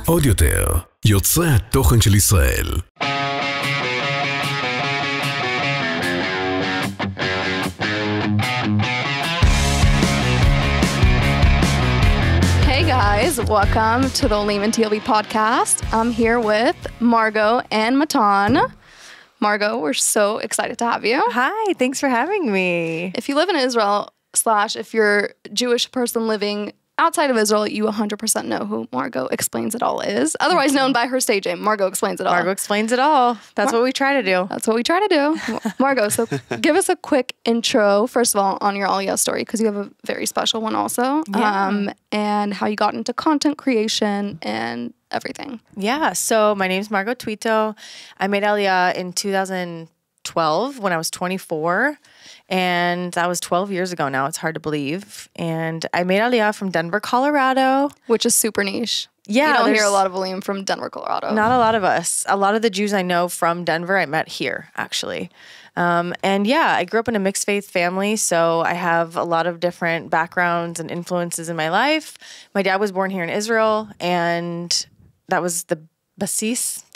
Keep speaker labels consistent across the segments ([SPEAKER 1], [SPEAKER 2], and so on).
[SPEAKER 1] עוד יותר, יוצרי התוכן של ישראל.
[SPEAKER 2] Hey guys, welcome to the Olim and TLV podcast. I'm here with Margot and Matan. Margot, we're so excited to have you.
[SPEAKER 3] Hi, thanks for having me.
[SPEAKER 2] If you live in Israel, if you're a Jewish person living outside of Israel, you 100% know who Margot Explains It All is. Otherwise known by her stage name, Margot Explains It All.
[SPEAKER 3] Margot Explains It All. That's what we try to do.
[SPEAKER 2] That's what we try to do. Margot, so give us a quick intro, first of all, on your aliyah story, because you have a very special one also, and how you got into content creation and everything.
[SPEAKER 3] Yeah, so my name's Margot Touitou. I made aliyah in 2012 when I was 24. And that was 12 years ago now. It's hard to believe. And I made aliyah from Denver, Colorado.
[SPEAKER 2] Which is super niche.
[SPEAKER 3] Yeah.
[SPEAKER 2] You don't hear a lot of Olim from Denver, Colorado.
[SPEAKER 3] Not a lot of us. A lot of the Jews I know from Denver I met here, actually. And yeah, I grew up in a mixed faith family, so I have a lot of different backgrounds and influences in my life. My dad was born here in Israel, and that was the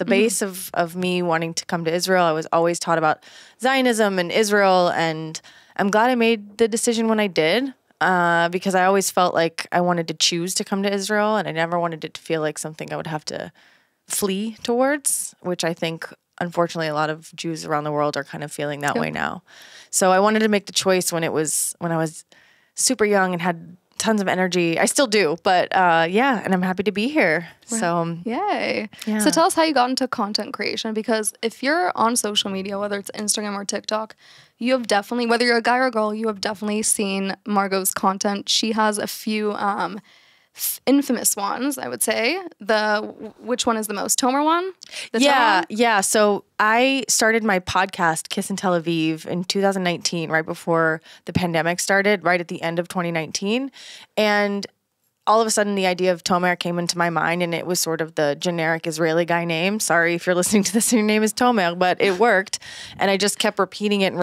[SPEAKER 3] base of me wanting to come to Israel. I was always taught about Zionism and Israel, and I'm glad I made the decision when I did, because I always felt like I wanted to choose to come to Israel, and I never wanted it to feel like something I would have to flee towards, which I think, unfortunately, a lot of Jews around the world are kind of feeling that way now. So I wanted to make the choice when I was super young and had tons of energy. I still do, but yeah, and I'm happy to be here.
[SPEAKER 2] Right.
[SPEAKER 3] So
[SPEAKER 2] yay.
[SPEAKER 3] Yeah.
[SPEAKER 2] So tell us how you got into content creation, because if you're on social media, whether it's Instagram or TikTok, you have definitely, whether you're a guy or a girl, you have definitely seen Margot's content. She has a few infamous ones, I would say. Which one is the most? Tomer one?
[SPEAKER 3] Yeah. So I started my podcast, Kiss in Tel Aviv, in 2019, right before the pandemic started, right at the end of 2019. And all of a sudden, the idea of Tomer came into my mind, and it was sort of the generic Israeli guy name. Sorry if you're listening to this and your name is Tomer, but it worked. And I just kept repeating it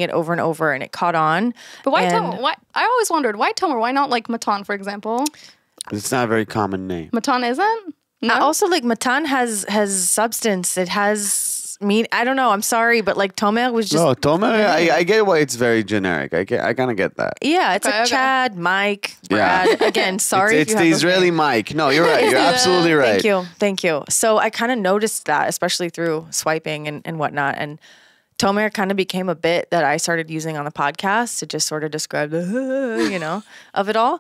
[SPEAKER 3] over and over, and it caught on.
[SPEAKER 2] But why Tomer? Why? I always wondered, why Tomer? Why not like Matan, for example?
[SPEAKER 4] It's not a very common name.
[SPEAKER 2] Matan isn't? No?
[SPEAKER 3] Also, like, Matan has substance. It has mean. I don't know. I'm sorry, but like Tomer was just.
[SPEAKER 4] No, Tomer, I get why it's very generic. I kind of get that.
[SPEAKER 3] Yeah, it's like Chad, Mike, Brad. Yeah. Again, sorry.
[SPEAKER 4] It's the Israeli Mike. No, you're right. You're absolutely right.
[SPEAKER 3] Thank you. So I kind of noticed that, especially through swiping and whatnot. And Tomer kind of became a bit that I started using on the podcast to just sort of describe the, of it all.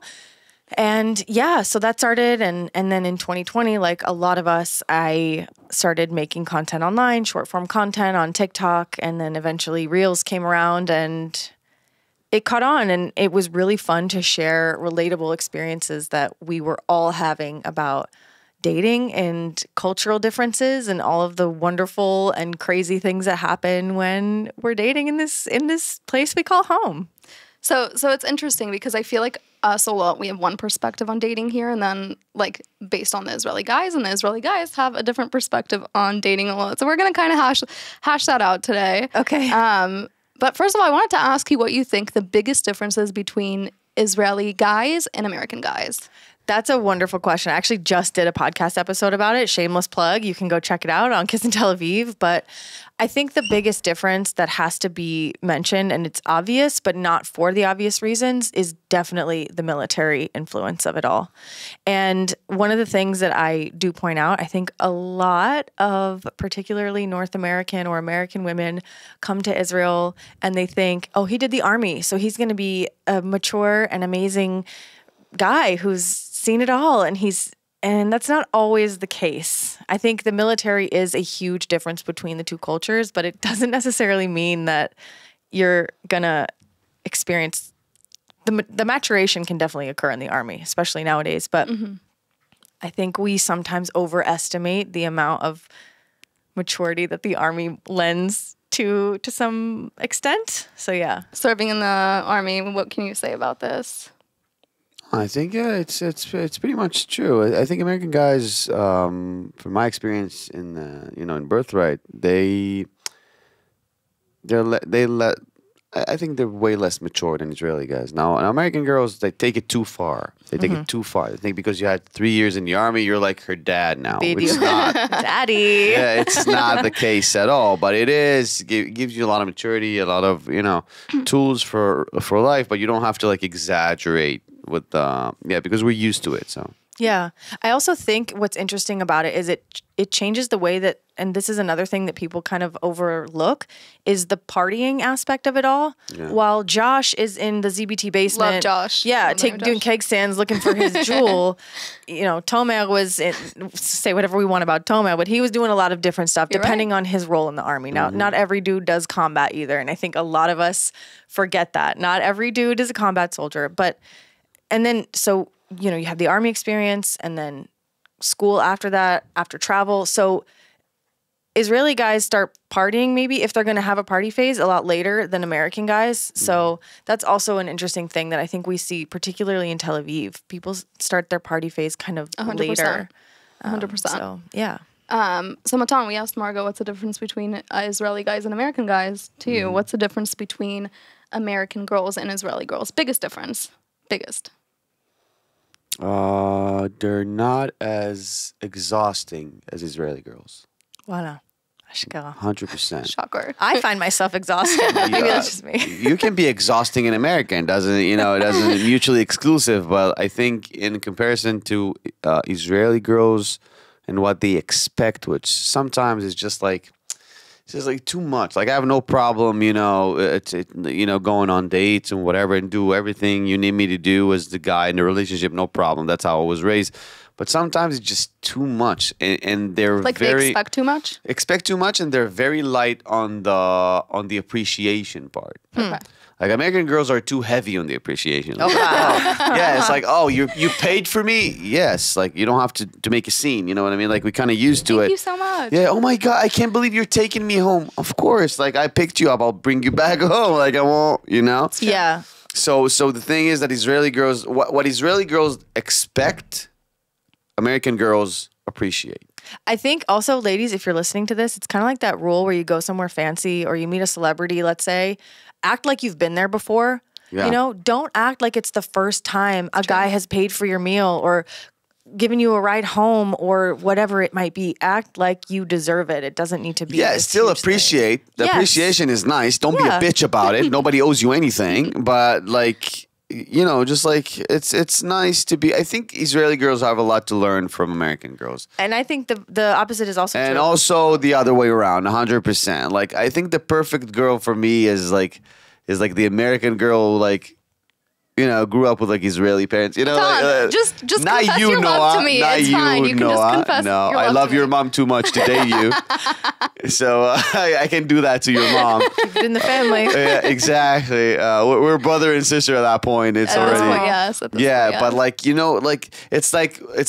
[SPEAKER 3] And yeah, so that started. And then in 2020, like a lot of us, I started making content online, short form content on TikTok. And then eventually Reels came around and it caught on. And it was really fun to share relatable experiences that we were all having about dating and cultural differences and all of the wonderful and crazy things that happen when we're dating in this place we call home.
[SPEAKER 2] So it's interesting because I feel like us a lot, we have one perspective on dating here, and then like based on the Israeli guys, and the Israeli guys have a different perspective on dating a lot. So we're going to kind of hash that out today.
[SPEAKER 3] Okay.
[SPEAKER 2] But first of all, I wanted to ask you what you think the biggest difference is between Israeli guys and American guys.
[SPEAKER 3] That's a wonderful question. I actually just did a podcast episode about it. Shameless plug. You can go check it out on Kiss in Tel Aviv. But I think the biggest difference that has to be mentioned, and it's obvious, but not for the obvious reasons, is definitely the military influence of it all. And one of the things that I do point out, I think a lot of particularly North American or American women come to Israel and they think, oh, he did the army, so he's going to be a mature and amazing guy who's seen it all, and that's not always the case. I think the military is a huge difference between the two cultures, but it doesn't necessarily mean that you're gonna experience the maturation can definitely occur in the army, especially nowadays. But I think we sometimes overestimate the amount of maturity that the army lends to some extent. So yeah,
[SPEAKER 2] serving in the army. What can you say about this?
[SPEAKER 4] I think it's pretty much true. I think American guys, from my experience in Birthright, they let I think they're way less mature than Israeli guys. Now, American girls, they take it too far. They take it too far. They think because you had 3 years in the army, you're like her dad now. It's not.
[SPEAKER 3] Daddy.
[SPEAKER 4] Yeah, it's not the case at all. But it is. It gives you a lot of maturity, a lot of tools for life. But you don't have to like exaggerate with because we're used to it. So.
[SPEAKER 3] Yeah. I also think what's interesting about it is it changes the way that, and this is another thing that people kind of overlook, is the partying aspect of it all. Yeah. While Josh is in the ZBT basement.
[SPEAKER 2] Love Josh.
[SPEAKER 3] Yeah, doing keg stands, looking for his jewel. Tomer was say whatever we want about Tomer, but he was doing a lot of different stuff depending on his role in the army. Now, not every dude does combat either. And I think a lot of us forget that. Not every dude is a combat soldier. So you have the army experience and then school after that, after travel. So Israeli guys start partying maybe if they're going to have a party phase a lot later than American guys. So that's also an interesting thing that I think we see, particularly in Tel Aviv. People start their party phase kind of
[SPEAKER 2] 100%.
[SPEAKER 3] Later.
[SPEAKER 2] 100%.
[SPEAKER 3] So, yeah.
[SPEAKER 2] So Matan, we asked Margot, what's the difference between Israeli guys and American guys to you? What's the difference between American girls and Israeli girls? Biggest difference. Biggest.
[SPEAKER 4] They're not as exhausting as Israeli girls.
[SPEAKER 3] Voila. Ashkara.
[SPEAKER 4] 100%.
[SPEAKER 2] Shocker.
[SPEAKER 3] I find myself exhausted. Maybe that's just me.
[SPEAKER 4] You can be exhausting in America. It doesn't mutually exclusive. But I think in comparison to Israeli girls and what they expect, which sometimes is just like too much. Like I have no problem, going on dates and whatever and do everything you need me to do as the guy in the relationship. No problem. That's how I was raised. But sometimes it's just too much, and they're
[SPEAKER 2] like they expect too much.
[SPEAKER 4] Expect too much, and they're very light on the appreciation part.
[SPEAKER 2] Okay.
[SPEAKER 4] Like American girls are too heavy on the appreciation.
[SPEAKER 3] Oh, wow.
[SPEAKER 4] Yeah, it's like, you paid for me? Yes. Like you don't have to make a scene, you know what I mean? Like we kind of used to it.
[SPEAKER 2] Thank you so much.
[SPEAKER 4] Yeah, oh my God, I can't believe you're taking me home. Of course, like I picked you up, I'll bring you back home. Like I won't,
[SPEAKER 3] Yeah.
[SPEAKER 4] So the thing is that Israeli girls, what Israeli girls expect, American girls appreciate.
[SPEAKER 3] I think also, ladies, if you're listening to this, it's kind of like that rule where you go somewhere fancy or you meet a celebrity, let's say, act like you've been there before.
[SPEAKER 4] Yeah.
[SPEAKER 3] Don't act like it's the first time a guy has paid for your meal or given you a ride home or whatever it might be. Act like you deserve it. It doesn't need to be.
[SPEAKER 4] Yeah, still appreciate. The appreciation is nice. Don't be a bitch about it. Nobody owes you anything. But like, just like it's nice to be. I think Israeli girls have a lot to learn from American girls.
[SPEAKER 3] And I think the opposite is also true.
[SPEAKER 4] And also the other way around, 100%. Like I think the perfect girl for me is like the American girl, like, grew up with like Israeli parents.
[SPEAKER 2] Just not confess your love to me. It's fine. You can just confess.
[SPEAKER 4] No, I love your mom too much to date you. So I can do that to your mom.
[SPEAKER 3] Keep it in the family.
[SPEAKER 4] Yeah, exactly. We're brother and sister at that point. It's already.
[SPEAKER 2] Yes. At this point, yes.
[SPEAKER 4] But like it's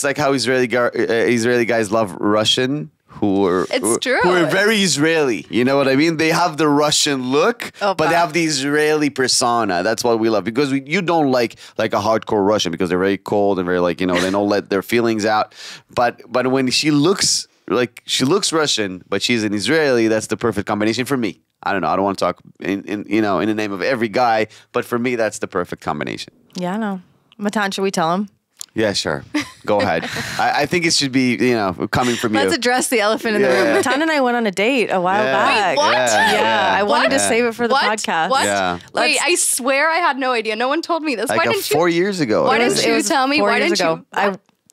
[SPEAKER 4] like how Israeli guys love Russian. Who are very Israeli. You know what I mean? They have the Russian look, but they have the Israeli persona. That's what we love. Because you don't like a hardcore Russian because they're very cold and very they don't let their feelings out. But when she looks Russian, but she's an Israeli, that's the perfect combination for me. I don't know. I don't want to talk in the name of every guy, but for me, that's the perfect combination.
[SPEAKER 3] Yeah, I know. Matan, should we tell him?
[SPEAKER 4] Yeah, sure. Go ahead. I think it should be, coming from you.
[SPEAKER 3] Let's address the elephant in the room. Matan and I went on a date a while back.
[SPEAKER 2] Wait, what?
[SPEAKER 3] Yeah. I wanted to save it for the podcast.
[SPEAKER 2] What?
[SPEAKER 4] Yeah.
[SPEAKER 2] Wait, I swear I had no idea. No one told me this.
[SPEAKER 4] Like
[SPEAKER 2] Why didn't you?
[SPEAKER 4] 4 years ago.
[SPEAKER 2] Why didn't you tell me? Why didn't you?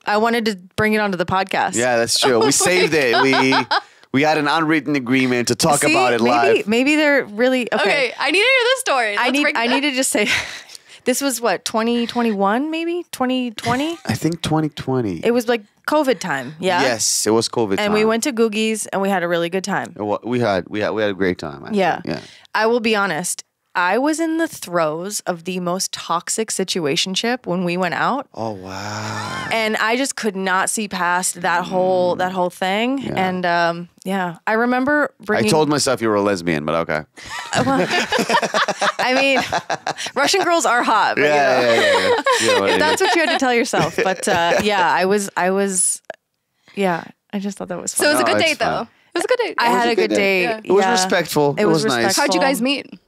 [SPEAKER 3] I wanted to bring it onto the podcast.
[SPEAKER 4] Yeah, that's true. We saved it. We had an unwritten agreement to talk about it live.
[SPEAKER 3] Maybe they're really
[SPEAKER 2] okay. I need to hear this story.
[SPEAKER 3] I need to just say. This was what, 2021 maybe? 2020?
[SPEAKER 4] I think 2020.
[SPEAKER 3] It was like COVID time. Yeah.
[SPEAKER 4] Yes, it was COVID time.
[SPEAKER 3] And we went to Googie's and we had a really good time.
[SPEAKER 4] We had a great time.
[SPEAKER 3] Yeah. I will be honest. I was in the throes of the most toxic situationship when we went out.
[SPEAKER 4] Oh wow!
[SPEAKER 3] And I just could not see past that whole thing. Yeah. And I remember bringing.
[SPEAKER 4] I told myself you were a lesbian, but okay.
[SPEAKER 3] I mean, Russian girls are hot. But,
[SPEAKER 4] yeah.
[SPEAKER 3] If that's what you had to tell yourself, but I was. Yeah, I just thought that was fun.
[SPEAKER 2] So it was a good date, though. It was a good date.
[SPEAKER 3] I had a good date.
[SPEAKER 4] Yeah. It was respectful. It was nice.
[SPEAKER 2] How'd you guys meet?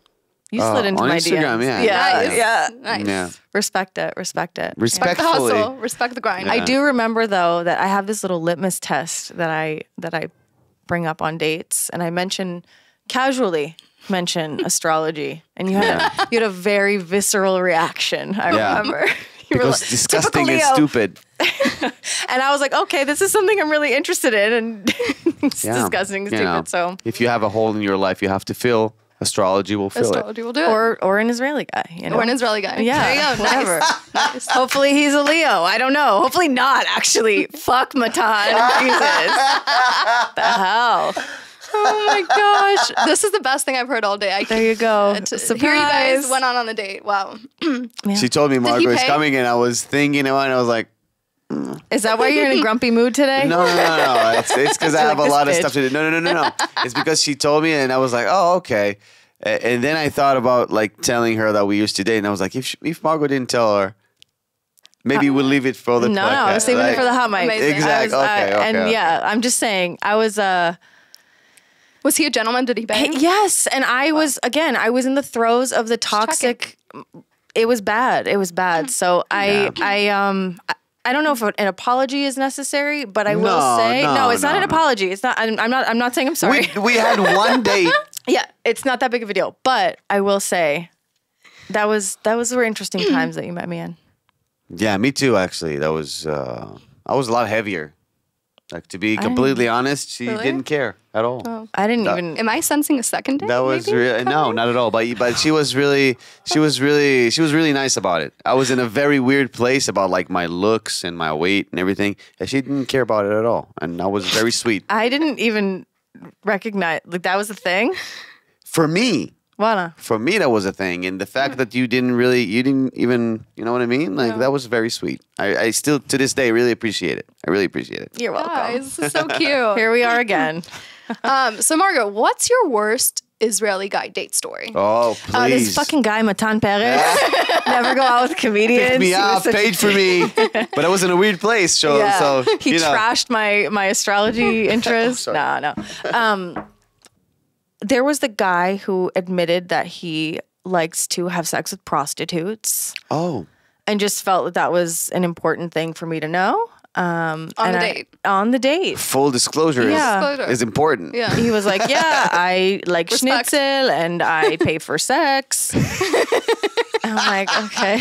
[SPEAKER 3] You slid into
[SPEAKER 4] on
[SPEAKER 3] my
[SPEAKER 4] Instagram,
[SPEAKER 3] DMs.
[SPEAKER 2] Nice.
[SPEAKER 3] Nice.
[SPEAKER 4] Yeah.
[SPEAKER 3] Respect it. Respect it.
[SPEAKER 2] Respect the
[SPEAKER 4] Respectfully.
[SPEAKER 2] hustle. Respect the grind.
[SPEAKER 4] Yeah.
[SPEAKER 3] I do remember though that I have this little litmus test that I bring up on dates, and I casually mention astrology, and you had a very visceral reaction. I remember. You
[SPEAKER 4] because
[SPEAKER 3] were
[SPEAKER 4] disgusting and
[SPEAKER 3] Leo.
[SPEAKER 4] stupid.
[SPEAKER 3] And I was like, okay, this is something I'm really interested in, and it's disgusting and stupid. So
[SPEAKER 4] if you have a hole in your life, you have to fill. Astrology will fill
[SPEAKER 2] Astrology will do it.
[SPEAKER 3] or an Israeli guy,
[SPEAKER 2] Or an Israeli guy.
[SPEAKER 3] Yeah,
[SPEAKER 2] There you go.
[SPEAKER 3] whatever.
[SPEAKER 2] Nice.
[SPEAKER 3] Hopefully he's a Leo. I don't know. Hopefully not, actually. Fuck Matan. Jesus. The hell?
[SPEAKER 2] Oh my gosh. This is the best thing I've heard all day.
[SPEAKER 3] There you go.
[SPEAKER 2] To hear you guys went on the date. Wow.
[SPEAKER 4] She told me Margot is
[SPEAKER 2] pay?
[SPEAKER 4] coming, and I was thinking, and I was like,
[SPEAKER 3] Is that why you're in a grumpy mood today?
[SPEAKER 4] no. It's because I have a
[SPEAKER 3] this
[SPEAKER 4] lot of
[SPEAKER 3] bitch.
[SPEAKER 4] stuff to do. No. It's because she told me, and I was like, oh, okay. And then I thought about like telling her that we used to date, and I was like, if Margot didn't tell her, maybe we'll leave it for the
[SPEAKER 3] No,
[SPEAKER 4] podcast.
[SPEAKER 3] I was saving it for the hot mic.
[SPEAKER 2] Amazing.
[SPEAKER 4] Exactly. Okay.
[SPEAKER 3] Yeah, I'm just saying, I was
[SPEAKER 2] Was he a gentleman? Did he bang?
[SPEAKER 3] yes, and I was in the throes of the toxic. It was bad. It was bad. So I don't know if an apology is necessary, but I will say no. It's not an apology. It's not. I'm not saying I'm sorry.
[SPEAKER 4] We had one date.
[SPEAKER 3] Yeah, it's not that big of a deal. But I will say that were interesting times that you met me in.
[SPEAKER 4] Yeah, me too. Actually, that was I was a lot heavier. Like, to be completely honest, she didn't care at all.
[SPEAKER 2] Oh.
[SPEAKER 3] I didn't even.
[SPEAKER 2] Am I sensing a second date?
[SPEAKER 4] That was
[SPEAKER 2] maybe
[SPEAKER 4] really no,
[SPEAKER 2] coming?
[SPEAKER 4] not at all. But she was really nice about it. I was in a very weird place about like my looks and my weight and everything, and she didn't care about it at all. And I was very sweet.
[SPEAKER 3] I didn't even recognize like that was a thing.
[SPEAKER 4] For me,
[SPEAKER 3] Wala.
[SPEAKER 4] for me, that was a thing. And the fact that you didn't even, you know what I mean? Like, that was very sweet. I still, to this day, really appreciate it. I really appreciate it.
[SPEAKER 3] You're welcome.
[SPEAKER 2] Guys, this is so cute.
[SPEAKER 3] Here we are again.
[SPEAKER 2] So Margot, what's your worst Israeli guy date story?
[SPEAKER 4] Oh, please.
[SPEAKER 3] This fucking guy, Matan Perez, never go out with comedians.
[SPEAKER 4] Picked me
[SPEAKER 3] He was
[SPEAKER 4] up,
[SPEAKER 3] such-
[SPEAKER 4] paid for me. But I was in a weird place. So,
[SPEAKER 3] Yeah.
[SPEAKER 4] so
[SPEAKER 3] he
[SPEAKER 4] you know.
[SPEAKER 3] trashed my astrology interest.
[SPEAKER 4] Sorry.
[SPEAKER 3] No. There was the guy who admitted that he likes to have sex with prostitutes
[SPEAKER 4] Oh.
[SPEAKER 3] and just felt that was an important thing for me to know.
[SPEAKER 2] On the date.
[SPEAKER 3] On the date.
[SPEAKER 4] Full disclosure
[SPEAKER 3] Yeah.
[SPEAKER 4] is important.
[SPEAKER 2] Yeah.
[SPEAKER 3] He was like, yeah, I like
[SPEAKER 2] Respect.
[SPEAKER 3] schnitzel and I pay for sex. I'm like, okay.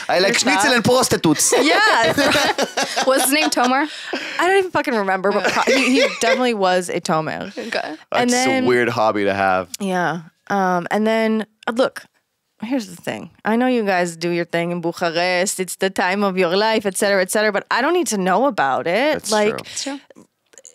[SPEAKER 4] I like schnitzel and prostitutes.
[SPEAKER 3] Yeah.
[SPEAKER 2] Was his name Tomer?
[SPEAKER 3] I don't even fucking remember, but he definitely was a Tomer.
[SPEAKER 2] Okay.
[SPEAKER 3] And
[SPEAKER 4] That's
[SPEAKER 3] then-
[SPEAKER 4] a weird hobby to have.
[SPEAKER 3] Yeah. And then, look, here's the thing. I know you guys do your thing in Bucharest. It's the time of your life, et cetera, but I don't need to know about it.
[SPEAKER 4] That's
[SPEAKER 3] like,
[SPEAKER 4] true.
[SPEAKER 2] It's true.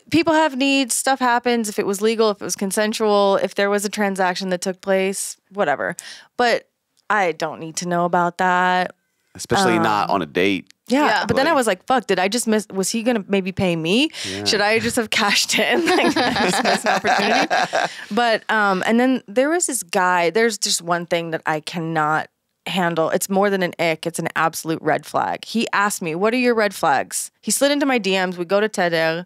[SPEAKER 3] people have needs, stuff happens. If it was legal, if it was consensual, if there was a transaction that took place, whatever. But I don't need to know about that.
[SPEAKER 4] Especially not on a date.
[SPEAKER 2] Yeah.
[SPEAKER 3] But then I was like, fuck, did I just miss, was he going to maybe pay me? Should I just have cashed in? Like, did I just miss an opportunity? But, and then there was this guy, there's just one thing that I cannot handle. It's more than an ick. It's an absolute red flag. He asked me, what are your red flags? He slid into my DMs. We go to Teder.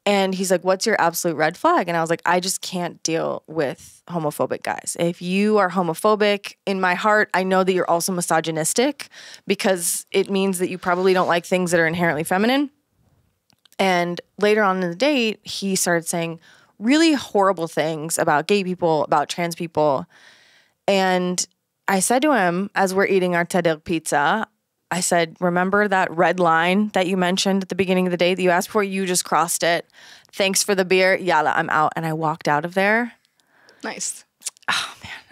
[SPEAKER 3] And he's like, what's your absolute red flag? And I was like, I just can't deal with homophobic guys. If you are homophobic, in my heart, I know that you're also misogynistic because it means that you probably don't like things that are inherently feminine. And later on in the date, he started saying really horrible things about gay people, about trans people. And I said to him, as we're eating our Teder pizza, I said, remember that red line that you mentioned at the beginning of the date that you asked for? You just crossed it. Thanks for the beer. Yalla, I'm out. And I walked out of there.
[SPEAKER 2] Nice.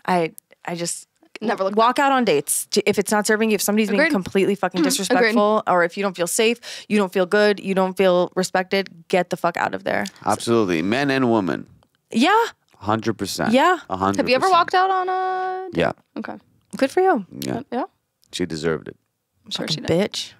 [SPEAKER 3] I just
[SPEAKER 2] Never look
[SPEAKER 3] walk out on dates. If it's not serving you, if somebody's being
[SPEAKER 2] Agreed.
[SPEAKER 3] completely fucking disrespectful, or if you don't feel safe, you don't feel good, you don't feel respected, get the fuck out of there.
[SPEAKER 4] Absolutely. Men and women.
[SPEAKER 3] Yeah.
[SPEAKER 4] 100%.
[SPEAKER 3] Yeah.
[SPEAKER 4] 100%.
[SPEAKER 2] Have you ever walked out on a date?
[SPEAKER 4] Yeah.
[SPEAKER 2] Okay.
[SPEAKER 3] Good for you.
[SPEAKER 4] Yeah.
[SPEAKER 2] Yeah.
[SPEAKER 4] She deserved it.
[SPEAKER 2] I'm sure she
[SPEAKER 3] Fucking
[SPEAKER 2] did.
[SPEAKER 3] bitch.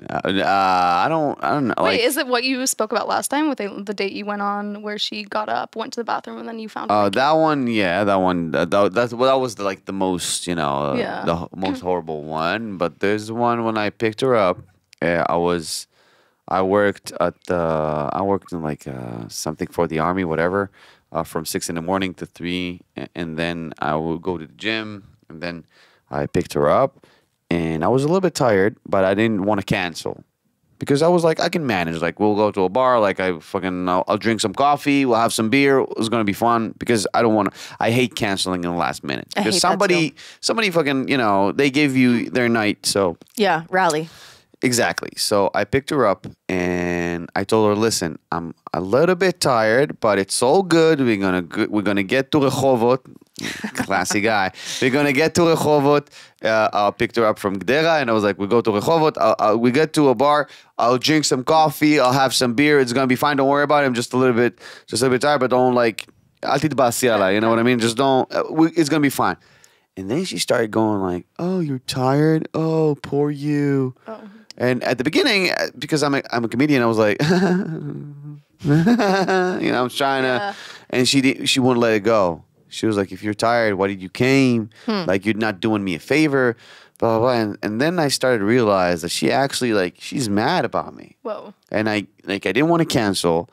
[SPEAKER 4] I don't know.
[SPEAKER 2] Wait,
[SPEAKER 4] Like,
[SPEAKER 2] is it what you spoke about last time with the date you went on where she got up, went to the bathroom, and then you found her?
[SPEAKER 4] that one, yeah, that one. That was like the most,
[SPEAKER 2] Yeah.
[SPEAKER 4] the most horrible one. But there's one when I picked her up. I worked in like something for the army, whatever. from 6 in the morning to 3, and then I would go to the gym, and then I picked her up, and I was a little bit tired, but I didn't want to cancel. Because I was like, I can manage. Like, we'll go to a bar. Like, I'll drink some coffee. We'll have some beer. It's gonna be fun. Because I don't want to. I hate canceling in the last minute. Because somebody fucking, they gave you their night. So
[SPEAKER 3] yeah, rally.
[SPEAKER 4] Exactly. So I picked her up and I told her, listen, I'm a little bit tired, but it's all good. We're gonna get to Rehovot. Classy guy. We're gonna get to Rehovot. I picked her up from Gdera, and I was like, we go to Rehovot. We get to a bar. I'll drink some coffee. I'll have some beer. It's gonna be fine. Don't worry about it. I'm just a little bit tired, but don't like. Al titbasi alai, you know what I mean? Just don't. It's gonna be fine. And then she started going like, "Oh, you're tired. Oh, poor you." Oh. And at the beginning, because I'm a comedian, I was like, I was trying to, and she wouldn't let it go. She was like, if you're tired, why did you came? Like, you're not doing me a favor, blah, blah, blah. And then I started to realize that she actually, she's mad about me.
[SPEAKER 2] Whoa.
[SPEAKER 4] And I didn't want to cancel.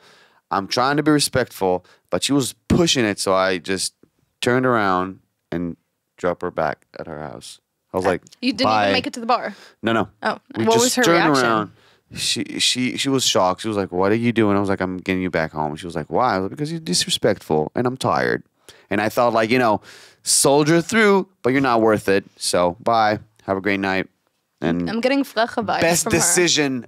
[SPEAKER 4] I'm trying to be respectful, but she was pushing it. So I just turned around and dropped her back at her house. I was like,
[SPEAKER 2] you didn't even make it to the bar?
[SPEAKER 4] No.
[SPEAKER 2] Oh.
[SPEAKER 3] What was her reaction?
[SPEAKER 4] Around. She was shocked. She was like, what are you doing? I was like, I'm getting you back home. She was like, why? I was like, because you're disrespectful and I'm tired. And I thought, soldier through, but you're not worth it. So bye. Have a great night. And
[SPEAKER 2] I'm getting freche vibes
[SPEAKER 4] best
[SPEAKER 2] from
[SPEAKER 4] decision.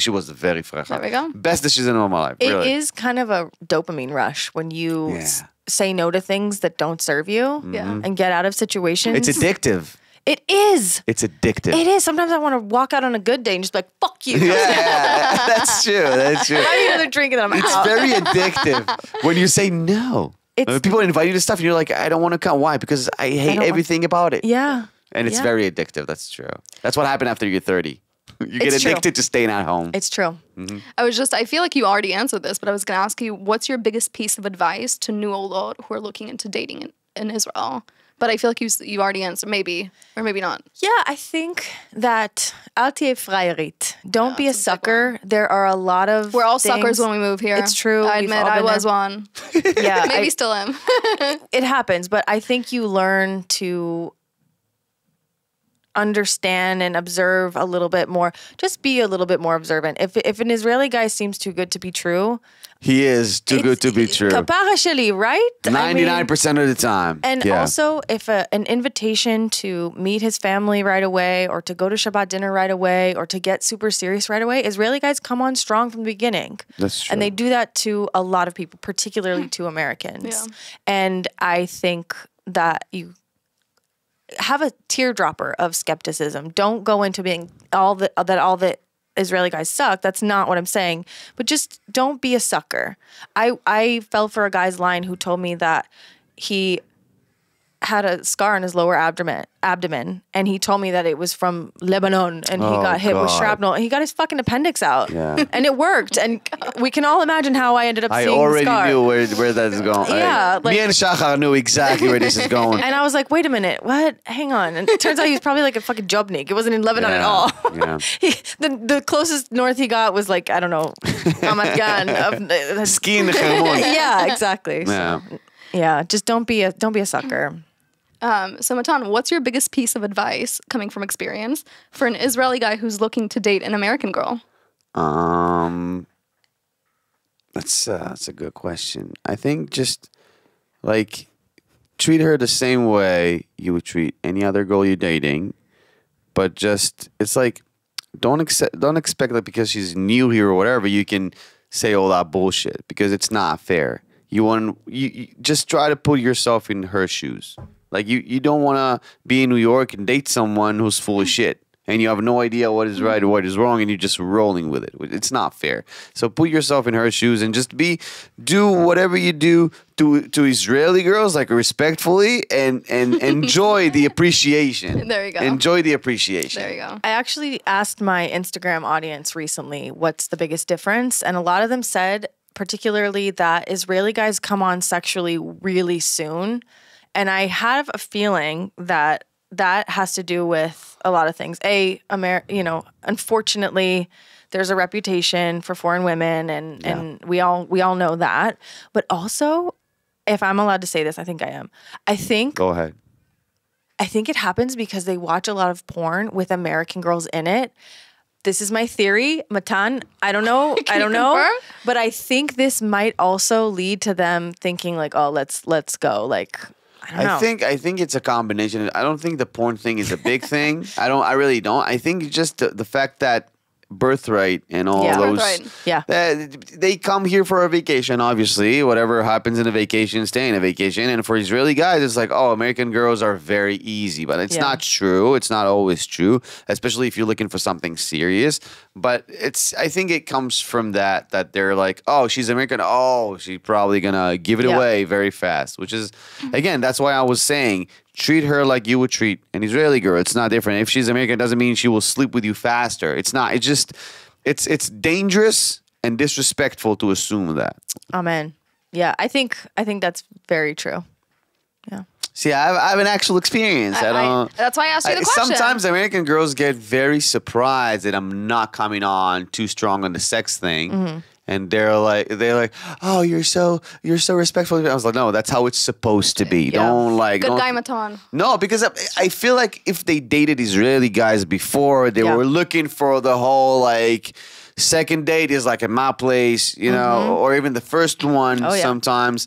[SPEAKER 4] She was very freche.
[SPEAKER 2] There we go.
[SPEAKER 4] Best decision of my life.
[SPEAKER 3] It
[SPEAKER 4] really.
[SPEAKER 3] is kind of a dopamine rush when you say no to things that don't serve you and get out of situations.
[SPEAKER 4] It's addictive.
[SPEAKER 3] It is.
[SPEAKER 4] It's addictive.
[SPEAKER 3] It is. Sometimes I want to walk out on a good day and just be like, fuck you.
[SPEAKER 4] Yeah, that's true. That's true.
[SPEAKER 3] I need another drink and I'm out.
[SPEAKER 4] It's very addictive when you say no. When people invite you to stuff and you're like, I don't want to come. Why? Because I hate everything about it.
[SPEAKER 3] Yeah.
[SPEAKER 4] And it's very addictive. That's true. That's what happened after you're 30. You get addicted to staying at home.
[SPEAKER 3] It's true.
[SPEAKER 4] Mm-hmm.
[SPEAKER 2] I feel like you already answered this, but I was going to ask you, what's your biggest piece of advice to new olot who are looking into dating in Israel? But I feel like you already answered, maybe, or maybe not.
[SPEAKER 3] Yeah, I think that al tihye frayerit. Don't be a sucker. There are a lot of
[SPEAKER 2] We're all suckers when we move here.
[SPEAKER 3] It's true.
[SPEAKER 2] I admit I was one.
[SPEAKER 3] Yeah.
[SPEAKER 2] Maybe still am.
[SPEAKER 3] It happens, but I think you learn to understand and observe a little bit more. Just be a little bit more observant. If an Israeli guy seems too good to be true,
[SPEAKER 4] he is too good to be true.
[SPEAKER 3] Kapara sheli, right?
[SPEAKER 4] 99% of the time.
[SPEAKER 3] And also, if an invitation to meet his family right away, or to go to Shabbat dinner right away, or to get super serious right away, Israeli guys come on strong from the beginning.
[SPEAKER 4] That's true.
[SPEAKER 3] And they do that to a lot of people, particularly to Americans.
[SPEAKER 2] Yeah.
[SPEAKER 3] And I think that you have a teardropper of skepticism. Don't go into being all the Israeli guys suck. That's not what I'm saying. But just don't be a sucker. I fell for a guy's line who told me that he had a scar on his lower abdomen, and he told me that it was from Lebanon, and he got hit with shrapnel, and he got his fucking appendix out.
[SPEAKER 4] Yeah.
[SPEAKER 3] And it worked. And we can all imagine how I ended up seeing the scar.
[SPEAKER 4] I already knew where that is going.
[SPEAKER 3] Yeah.
[SPEAKER 4] Me and Shachar knew exactly where this is going.
[SPEAKER 3] And I was like, wait a minute, what? Hang on. And it turns out he was probably like a fucking jobnik. It wasn't in Lebanon at all.
[SPEAKER 4] Yeah.
[SPEAKER 3] The closest north he got was like, I don't know, Ramat Gan.
[SPEAKER 4] Skiing the Chermon.
[SPEAKER 3] Yeah, exactly.
[SPEAKER 4] Yeah.
[SPEAKER 3] So, yeah, just don't be a sucker.
[SPEAKER 2] So Matan, what's your biggest piece of advice, coming from experience, for an Israeli guy who's looking to date an American girl?
[SPEAKER 4] That's a good question. I think just treat her the same way you would treat any other girl you're dating, but just it's like don't expect that because she's new here or whatever you can say all that bullshit, because it's not fair. You just try to put yourself in her shoes. Like, you don't want to be in New York and date someone who's full of shit, and you have no idea what is right or what is wrong, and you're just rolling with it. It's not fair. So put yourself in her shoes and just do whatever you do to Israeli girls, respectfully, and enjoy the appreciation.
[SPEAKER 2] There you go.
[SPEAKER 4] Enjoy the appreciation.
[SPEAKER 2] There you go.
[SPEAKER 3] I actually asked my Instagram audience recently what's the biggest difference, and a lot of them said particularly that Israeli guys come on sexually really soon. And I have a feeling that has to do with a lot of things. Unfortunately, there's a reputation for foreign women, and we all know that. But also, if I'm allowed to say this, I think I am.
[SPEAKER 4] Go ahead.
[SPEAKER 3] I think it happens because they watch a lot of porn with American girls in it. This is my theory, Matan. I don't know. But I think this might also lead to them thinking like, oh, let's go. Like, I don't know.
[SPEAKER 4] I think it's a combination. I don't think the porn thing is a big thing. I really don't. I think just the fact that birthright and all those. They come here for a vacation, obviously. Whatever happens in a vacation, stay in a vacation. And for Israeli guys, it's like, oh, American girls are very easy. But it's not true. It's not always true, especially if you're looking for something serious. But I think it comes from that they're like, oh, she's American. Oh, she's probably going to give it away very fast, which is, again, that's why I was saying, treat her like you would treat an Israeli girl. It's not different. If she's American, it doesn't mean she will sleep with you faster. It's not. It's just, it's dangerous and disrespectful to assume that.
[SPEAKER 3] Amen. Yeah, I think that's very true. Yeah.
[SPEAKER 4] See, I have an actual experience.
[SPEAKER 2] That's why I asked you the question.
[SPEAKER 4] Sometimes American girls get very surprised that I'm not coming on too strong on the sex thing. Mm-hmm. And they're like, oh, you're so respectful. I was like, no, that's how it's supposed to be. Don't
[SPEAKER 2] Good guy, Matan.
[SPEAKER 4] No, because I feel like if they dated Israeli guys before, they were looking for the whole like second date is like at my place, you know, or even the first one sometimes.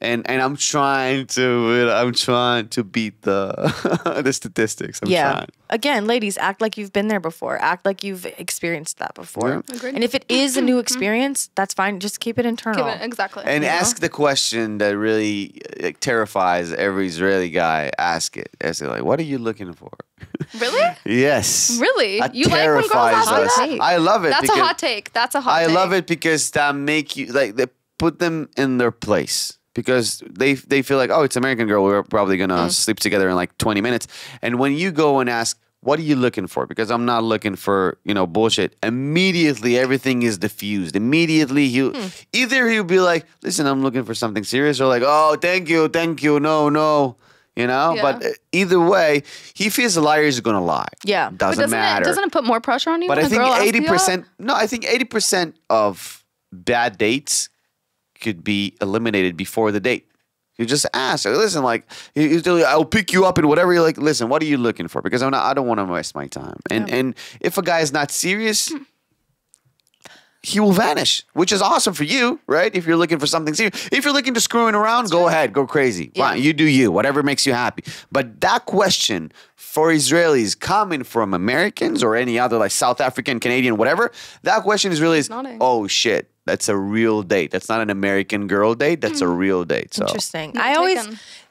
[SPEAKER 4] And I'm trying to beat the the statistics. I'm trying.
[SPEAKER 3] Again, ladies, act like you've been there before. Act like you've experienced that before. Yeah. And if it is a new experience, that's fine. Just keep it internal.
[SPEAKER 2] Exactly.
[SPEAKER 4] And ask the question that really terrifies every Israeli guy. Ask it like, what are you looking for?
[SPEAKER 2] Really?
[SPEAKER 4] Yes.
[SPEAKER 2] Really?
[SPEAKER 4] You like when girls ask that? I love it.
[SPEAKER 2] That's a hot take. I
[SPEAKER 4] love it because that make you like they put them in their place. Because they feel like, oh, it's an American girl. We're probably going to sleep together in like 20 minutes. And when you go and ask, what are you looking for? Because I'm not looking for, bullshit. Immediately, everything is diffused. Immediately, either he'll be like, listen, I'm looking for something serious. Or like, oh, thank you, no. But either way, he feels the liar is going to lie.
[SPEAKER 3] Yeah.
[SPEAKER 4] Doesn't matter.
[SPEAKER 2] Doesn't it put more pressure on you?
[SPEAKER 4] But I think 80%, I think 80% of bad dates could be eliminated before the date. You just ask, listen, like, I'll pick you up and whatever. You're like, listen, what are you looking for? Because I don't want to waste my time. And if a guy is not serious, he will vanish, which is awesome for you, right? If you're looking for something serious. If you're looking to screwing around, go ahead, go crazy. Yeah. Fine, you do you, whatever makes you happy. But that question for Israelis coming from Americans or any other, like South African, Canadian, whatever, that question is really, oh shit. That's a real date. That's not an American girl date. That's a real date. So.
[SPEAKER 3] Interesting.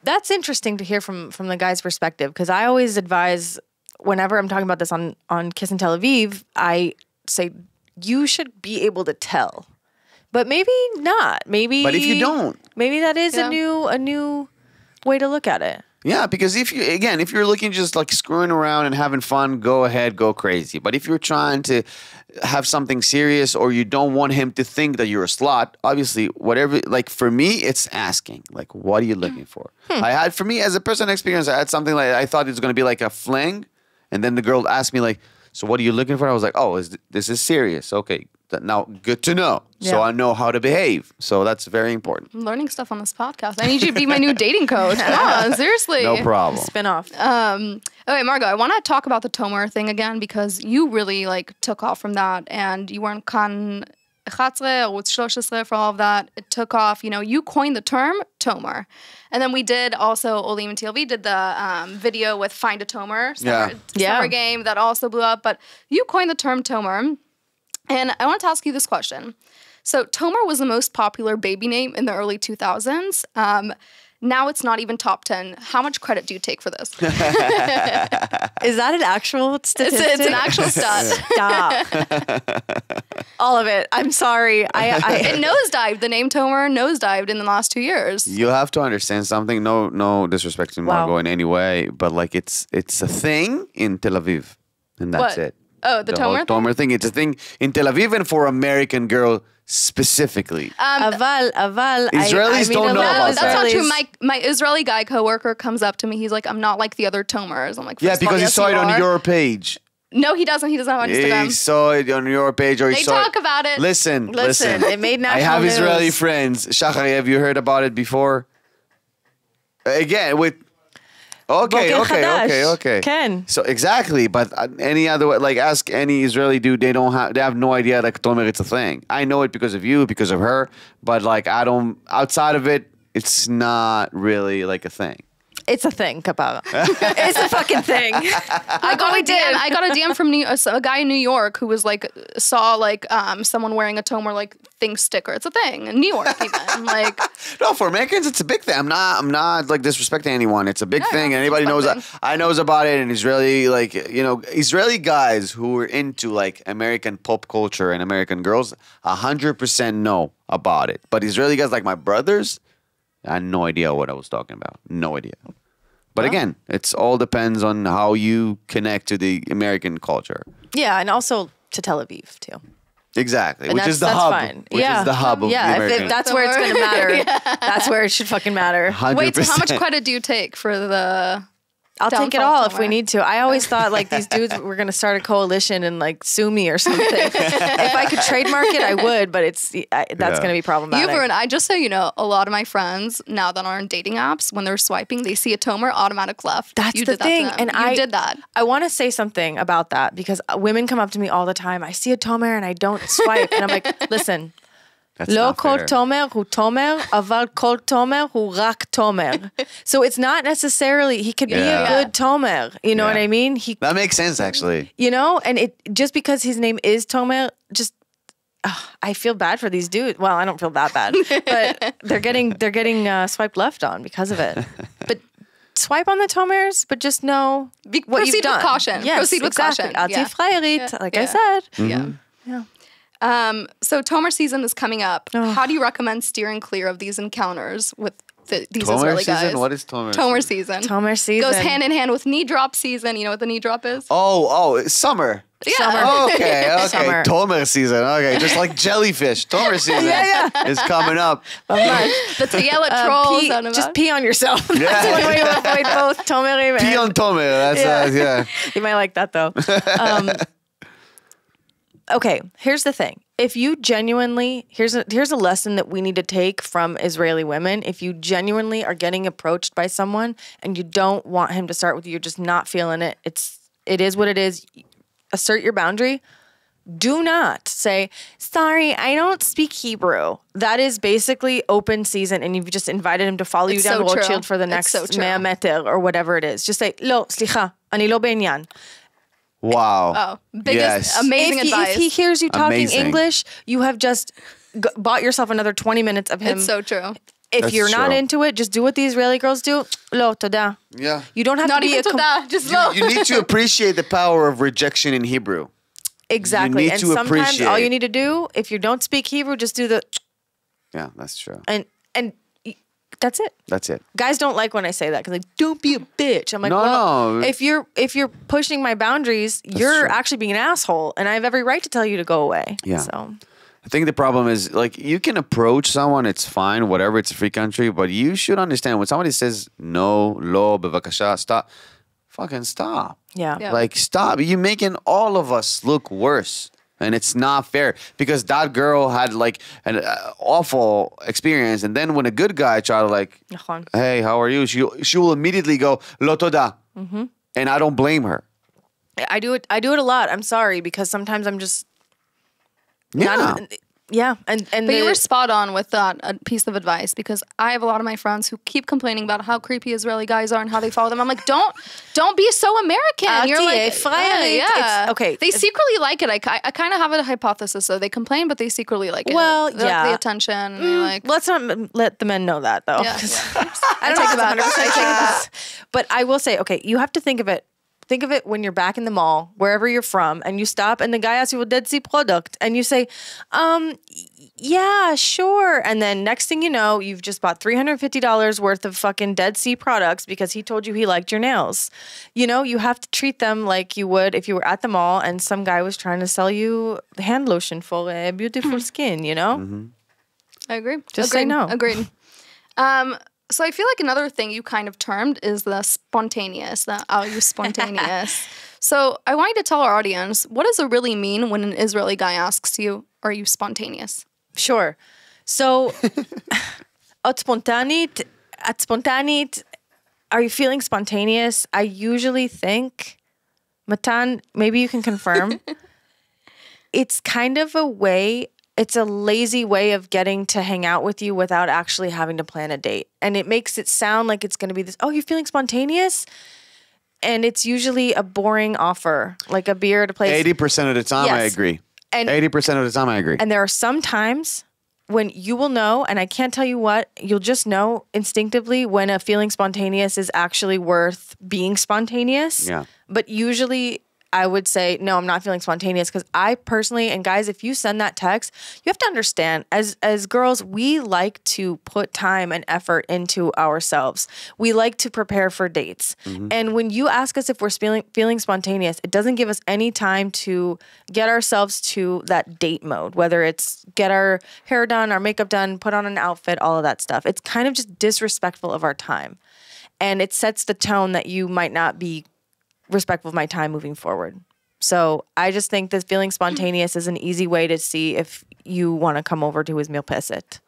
[SPEAKER 3] That's interesting to hear from the guy's perspective because I always advise whenever I'm talking about this on Kiss in Tel Aviv, I say you should be able to tell, but maybe not. But if you don't, maybe that is a new way to look at it.
[SPEAKER 4] Yeah, because if you're looking just like screwing around and having fun, go ahead, go crazy. But if you're trying to have something serious or you don't want him to think that you're a slut, obviously, whatever, like for me, it's asking, like, what are you looking for? For me, as a personal experience, I had something like, I thought it was going to be like a fling. And then the girl asked me like, so what are you looking for? I was like, oh, this is serious. Okay. Now, good to know. Yeah. So I know how to behave. So that's very important.
[SPEAKER 2] I'm learning stuff on this podcast. I need you to be my new dating coach. Come on, seriously.
[SPEAKER 4] No problem.
[SPEAKER 3] Spin-off.
[SPEAKER 2] Okay, Margot, I want to talk about the tomer thing again because you really took off from that and you weren't kan 11 or 13 for all of that. It took off. You coined the term tomer. And then we did also, Olim and TLV did the video with Find a Tomer summer game that also blew up. But you coined the term tomer. And I want to ask you this question. So Tomer was the most popular baby name in the early 2000s. Now it's not even top 10. How much credit do you take for this?
[SPEAKER 3] Is that an actual statistic?
[SPEAKER 2] It's an actual stat.
[SPEAKER 3] Stop. All of it. I'm sorry.
[SPEAKER 2] It nosedived. The name Tomer nosedived in the last 2 years.
[SPEAKER 4] You have to understand something. No disrespect to Margot in any way, but it's a thing in Tel Aviv, and that's it.
[SPEAKER 2] Oh, the
[SPEAKER 4] Tomer thing. It's a thing in Tel Aviv and for American girl specifically. Israelis don't know about that.
[SPEAKER 2] That's not true. My Israeli guy coworker comes up to me. He's like, I'm not like the other Tomers. I'm like,
[SPEAKER 4] because he saw it on your page.
[SPEAKER 2] No, he doesn't. He doesn't have on Instagram.
[SPEAKER 4] He saw it on your page, or
[SPEAKER 2] they talk about it.
[SPEAKER 4] Listen.
[SPEAKER 3] It made national
[SPEAKER 4] I have
[SPEAKER 3] news.
[SPEAKER 4] Israeli friends. Shachar, have you heard about it before? Again, with... Okay.
[SPEAKER 3] Ken.
[SPEAKER 4] So exactly, but any other way, like ask any Israeli dude, they have no idea that Tomer it's a thing. I know it because of you, because of her, but like I don't, outside of it, it's not really like a thing.
[SPEAKER 3] It's a thing, Kapara. It's a fucking thing.
[SPEAKER 2] I got a DM from a guy in New York who was like, saw like someone wearing a Tomer like thing sticker. It's a thing in New York even. Like,
[SPEAKER 4] no, for Americans it's a big thing. I'm not like disrespecting anyone. It's a big thing. Anybody knows I knows about it. And Israeli, like, you know, Israeli guys who are into like American pop culture and American girls 100% know about it. But Israeli guys like my brothers, I had no idea what I was talking about. No idea. But again, it's all depends on how you connect to the American culture.
[SPEAKER 3] Yeah, and also to Tel Aviv too.
[SPEAKER 4] Exactly, which is the hub.
[SPEAKER 3] Fine.
[SPEAKER 4] Which is the hub of the American.
[SPEAKER 3] If that's where it's going to matter. That's where it should fucking matter.
[SPEAKER 4] 100%.
[SPEAKER 2] Wait, so how much credit do you take for the...
[SPEAKER 3] I'll take it all if we need to. I always thought like these dudes were going to start a coalition and like sue me or something. If I could trademark it, I would, but that's going to be problematic.
[SPEAKER 2] And I just so you know, a lot of my friends now that are on dating apps, when they're swiping, they see a Tomer, automatic left.
[SPEAKER 3] That's the thing. And
[SPEAKER 2] I did that.
[SPEAKER 3] I want to say something about that because women come up to me all the time. I see a Tomer and I don't swipe. And I'm like, listen. לא כל תומר הוא תומר, אבל כל תומר הוא רק תומר. So it's not necessarily, he could be a good Tomer. You know what I mean?
[SPEAKER 4] That makes sense, actually.
[SPEAKER 3] You know, and it just because his name is Tomer, just I feel bad for these dudes. Well, I don't feel that bad, but they're getting swiped left on because of it. But swipe on the Tomers, but just know what you've done.
[SPEAKER 2] Proceed with caution.
[SPEAKER 3] Yes,
[SPEAKER 2] proceed with
[SPEAKER 3] exactly.
[SPEAKER 2] caution.
[SPEAKER 3] Like I said.
[SPEAKER 2] Yeah. So Tomer season is coming up. How do you recommend steering clear of these encounters with these Israeli guys?
[SPEAKER 4] What is Tomer?
[SPEAKER 2] Tomer season.
[SPEAKER 3] Tomer season
[SPEAKER 2] goes hand in hand with knee drop season. You know what the knee drop is?
[SPEAKER 4] Oh, summer.
[SPEAKER 2] Yeah.
[SPEAKER 3] Summer.
[SPEAKER 4] Okay.
[SPEAKER 3] Summer.
[SPEAKER 4] Tomer season. Okay, just like jellyfish. Tomer season is coming up.
[SPEAKER 2] The Tayela trolls.
[SPEAKER 3] Just pee on yourself. That's one way to avoid both Tomerim and...
[SPEAKER 4] Pee on Tomer. That's
[SPEAKER 3] You might like that though. Okay, here's the thing. If you genuinely, here's a lesson that we need to take from Israeli women. If you genuinely are getting approached by someone and you don't want him to start with you, you're just not feeling it. It is what it is. Assert your boundary. Do not say, sorry, I don't speak Hebrew. That is basically open season and you've just invited him to follow you down Rothschild for the next 100 meter or whatever it is. Just say, לא, סליחה, אני לא בעניין.
[SPEAKER 4] Wow.
[SPEAKER 2] Amazing advice.
[SPEAKER 3] If he hears you talking English, you have just bought yourself another 20 minutes of him.
[SPEAKER 2] It's so true.
[SPEAKER 3] If you're not into it, just do what the Israeli girls do. Lo, toda.
[SPEAKER 4] Yeah.
[SPEAKER 3] You don't have
[SPEAKER 2] not
[SPEAKER 3] to be
[SPEAKER 2] even toda, just lo.
[SPEAKER 4] You need to appreciate the power of rejection in Hebrew.
[SPEAKER 3] Exactly.
[SPEAKER 4] You need
[SPEAKER 3] and
[SPEAKER 4] to
[SPEAKER 3] sometimes
[SPEAKER 4] appreciate.
[SPEAKER 3] all you need to do, if you don't speak Hebrew, just do the...
[SPEAKER 4] Yeah, that's true.
[SPEAKER 3] And that's it.
[SPEAKER 4] That's it.
[SPEAKER 3] Guys don't like when I say that because like, don't be a bitch. I'm like,
[SPEAKER 4] no.
[SPEAKER 3] If you're pushing my boundaries, you're actually being an asshole, and I have every right to tell you to go away.
[SPEAKER 4] Yeah.
[SPEAKER 3] So
[SPEAKER 4] I think the problem is like you can approach someone, it's fine, whatever. It's a free country, but you should understand when somebody says no, lo, bevakasha, stop. Fucking stop.
[SPEAKER 3] Yeah.
[SPEAKER 4] Like stop. You're making all of us look worse. And it's not fair because that girl had like an awful experience. And then when a good guy try to like, hey, how are you? She will immediately go, lo toda. And I don't blame her.
[SPEAKER 3] I do it a lot. I'm sorry because sometimes I'm just
[SPEAKER 2] But you were spot on with that piece of advice because I have a lot of my friends who keep complaining about how creepy Israeli guys are and how they follow them. I'm like, don't be so American. You're like,
[SPEAKER 3] okay.
[SPEAKER 2] They secretly like it. I kind of have a hypothesis. So they complain, but they secretly like it.
[SPEAKER 3] Well,
[SPEAKER 2] they like the attention. And like,
[SPEAKER 3] let's not let the men know that though.
[SPEAKER 2] Yeah.
[SPEAKER 3] I don't take that. But I will say, okay, you have to think of it. Think of it when you're back in the mall, wherever you're from, and you stop and the guy asks you a Dead Sea product and you say, yeah, sure. And then next thing you know, you've just bought $350 worth of fucking Dead Sea products because he told you he liked your nails. You know, you have to treat them like you would if you were at the mall and some guy was trying to sell you hand lotion for a beautiful skin, you know?
[SPEAKER 2] I agree.
[SPEAKER 3] Just say no.
[SPEAKER 2] Agreed. So I feel like another thing you kind of termed is the spontaneous, are you spontaneous? So I want you to tell our audience, what does it really mean when an Israeli guy asks you, are you spontaneous?
[SPEAKER 3] Sure. So, את ספונטנית, are you feeling spontaneous? I usually think, Matan, maybe you can confirm, it's kind of a way, it's a lazy way of getting to hang out with you without actually having to plan a date. And it makes it sound like it's going to be this, oh, you're feeling spontaneous? And it's usually a boring offer, like a beer at a place.
[SPEAKER 4] 80% of the time, I agree. And 80% of the time, I agree.
[SPEAKER 3] And there are some times when you will know, and I can't tell you what, you'll just know instinctively when a feeling spontaneous is actually worth being spontaneous.
[SPEAKER 4] Yeah.
[SPEAKER 3] But usually I would say, no, I'm not feeling spontaneous, because I personally, and guys, if you send that text, you have to understand, as girls, we like to put time and effort into ourselves. We like to prepare for dates. And when you ask us if we're feeling spontaneous, it doesn't give us any time to get ourselves to that date mode, whether it's get our hair done, our makeup done, put on an outfit, all of that stuff. It's kind of just disrespectful of our time. And it sets the tone that you might not be respectful of my time moving forward. So I just think that feeling spontaneous is an easy way to see if you want to come over to his mealpeset.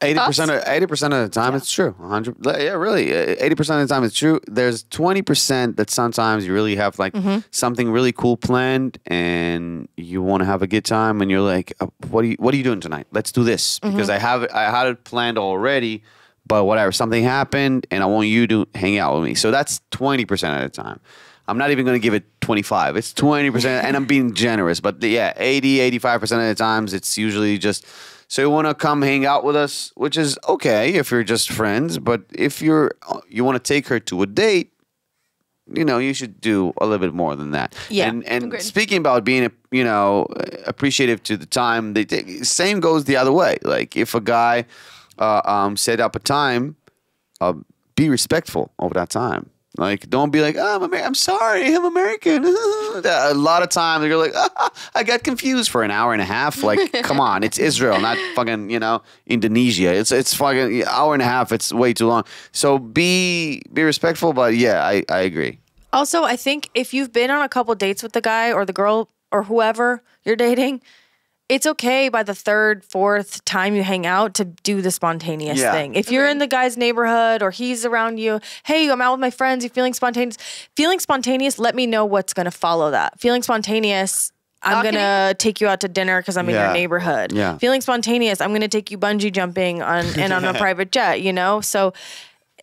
[SPEAKER 4] 80% of the time it's true. 100. Yeah, really. 80% of the time it's true. There's 20% that sometimes you really have like something really cool planned and you want to have a good time and you're like, what are you doing tonight? Let's do this because I had it planned already. But whatever, something happened, and I want you to hang out with me. So that's 20% of the time. I'm not even going to give it 25. It's 20%, and I'm being generous. But yeah, 85% of the times, it's usually just, so you want to come hang out with us, which is okay if you're just friends. But if you want to take her to a date, you should do a little bit more than that.
[SPEAKER 3] Yeah.
[SPEAKER 4] And speaking about being, appreciative to the time, same goes the other way. Like if a guy set up a time, be respectful over that time. Like, don't be like, oh, I'm sorry, I'm American. A lot of times you're like, I got confused for an hour and a half. Like, come on, it's Israel, not fucking, Indonesia. It's fucking hour and a half. It's way too long. So be respectful, but yeah, I agree.
[SPEAKER 3] Also, I think if you've been on a couple dates with the guy or the girl or whoever you're dating, it's okay by the third, fourth time you hang out to do the spontaneous thing. If you're in the guy's neighborhood or he's around you, hey, I'm out with my friends, you feeling spontaneous? Feeling spontaneous, let me know what's going to follow that. Feeling spontaneous, I'm going to take you out to dinner because I'm in your neighborhood.
[SPEAKER 4] Yeah.
[SPEAKER 3] Feeling spontaneous, I'm going to take you bungee jumping on a private jet, So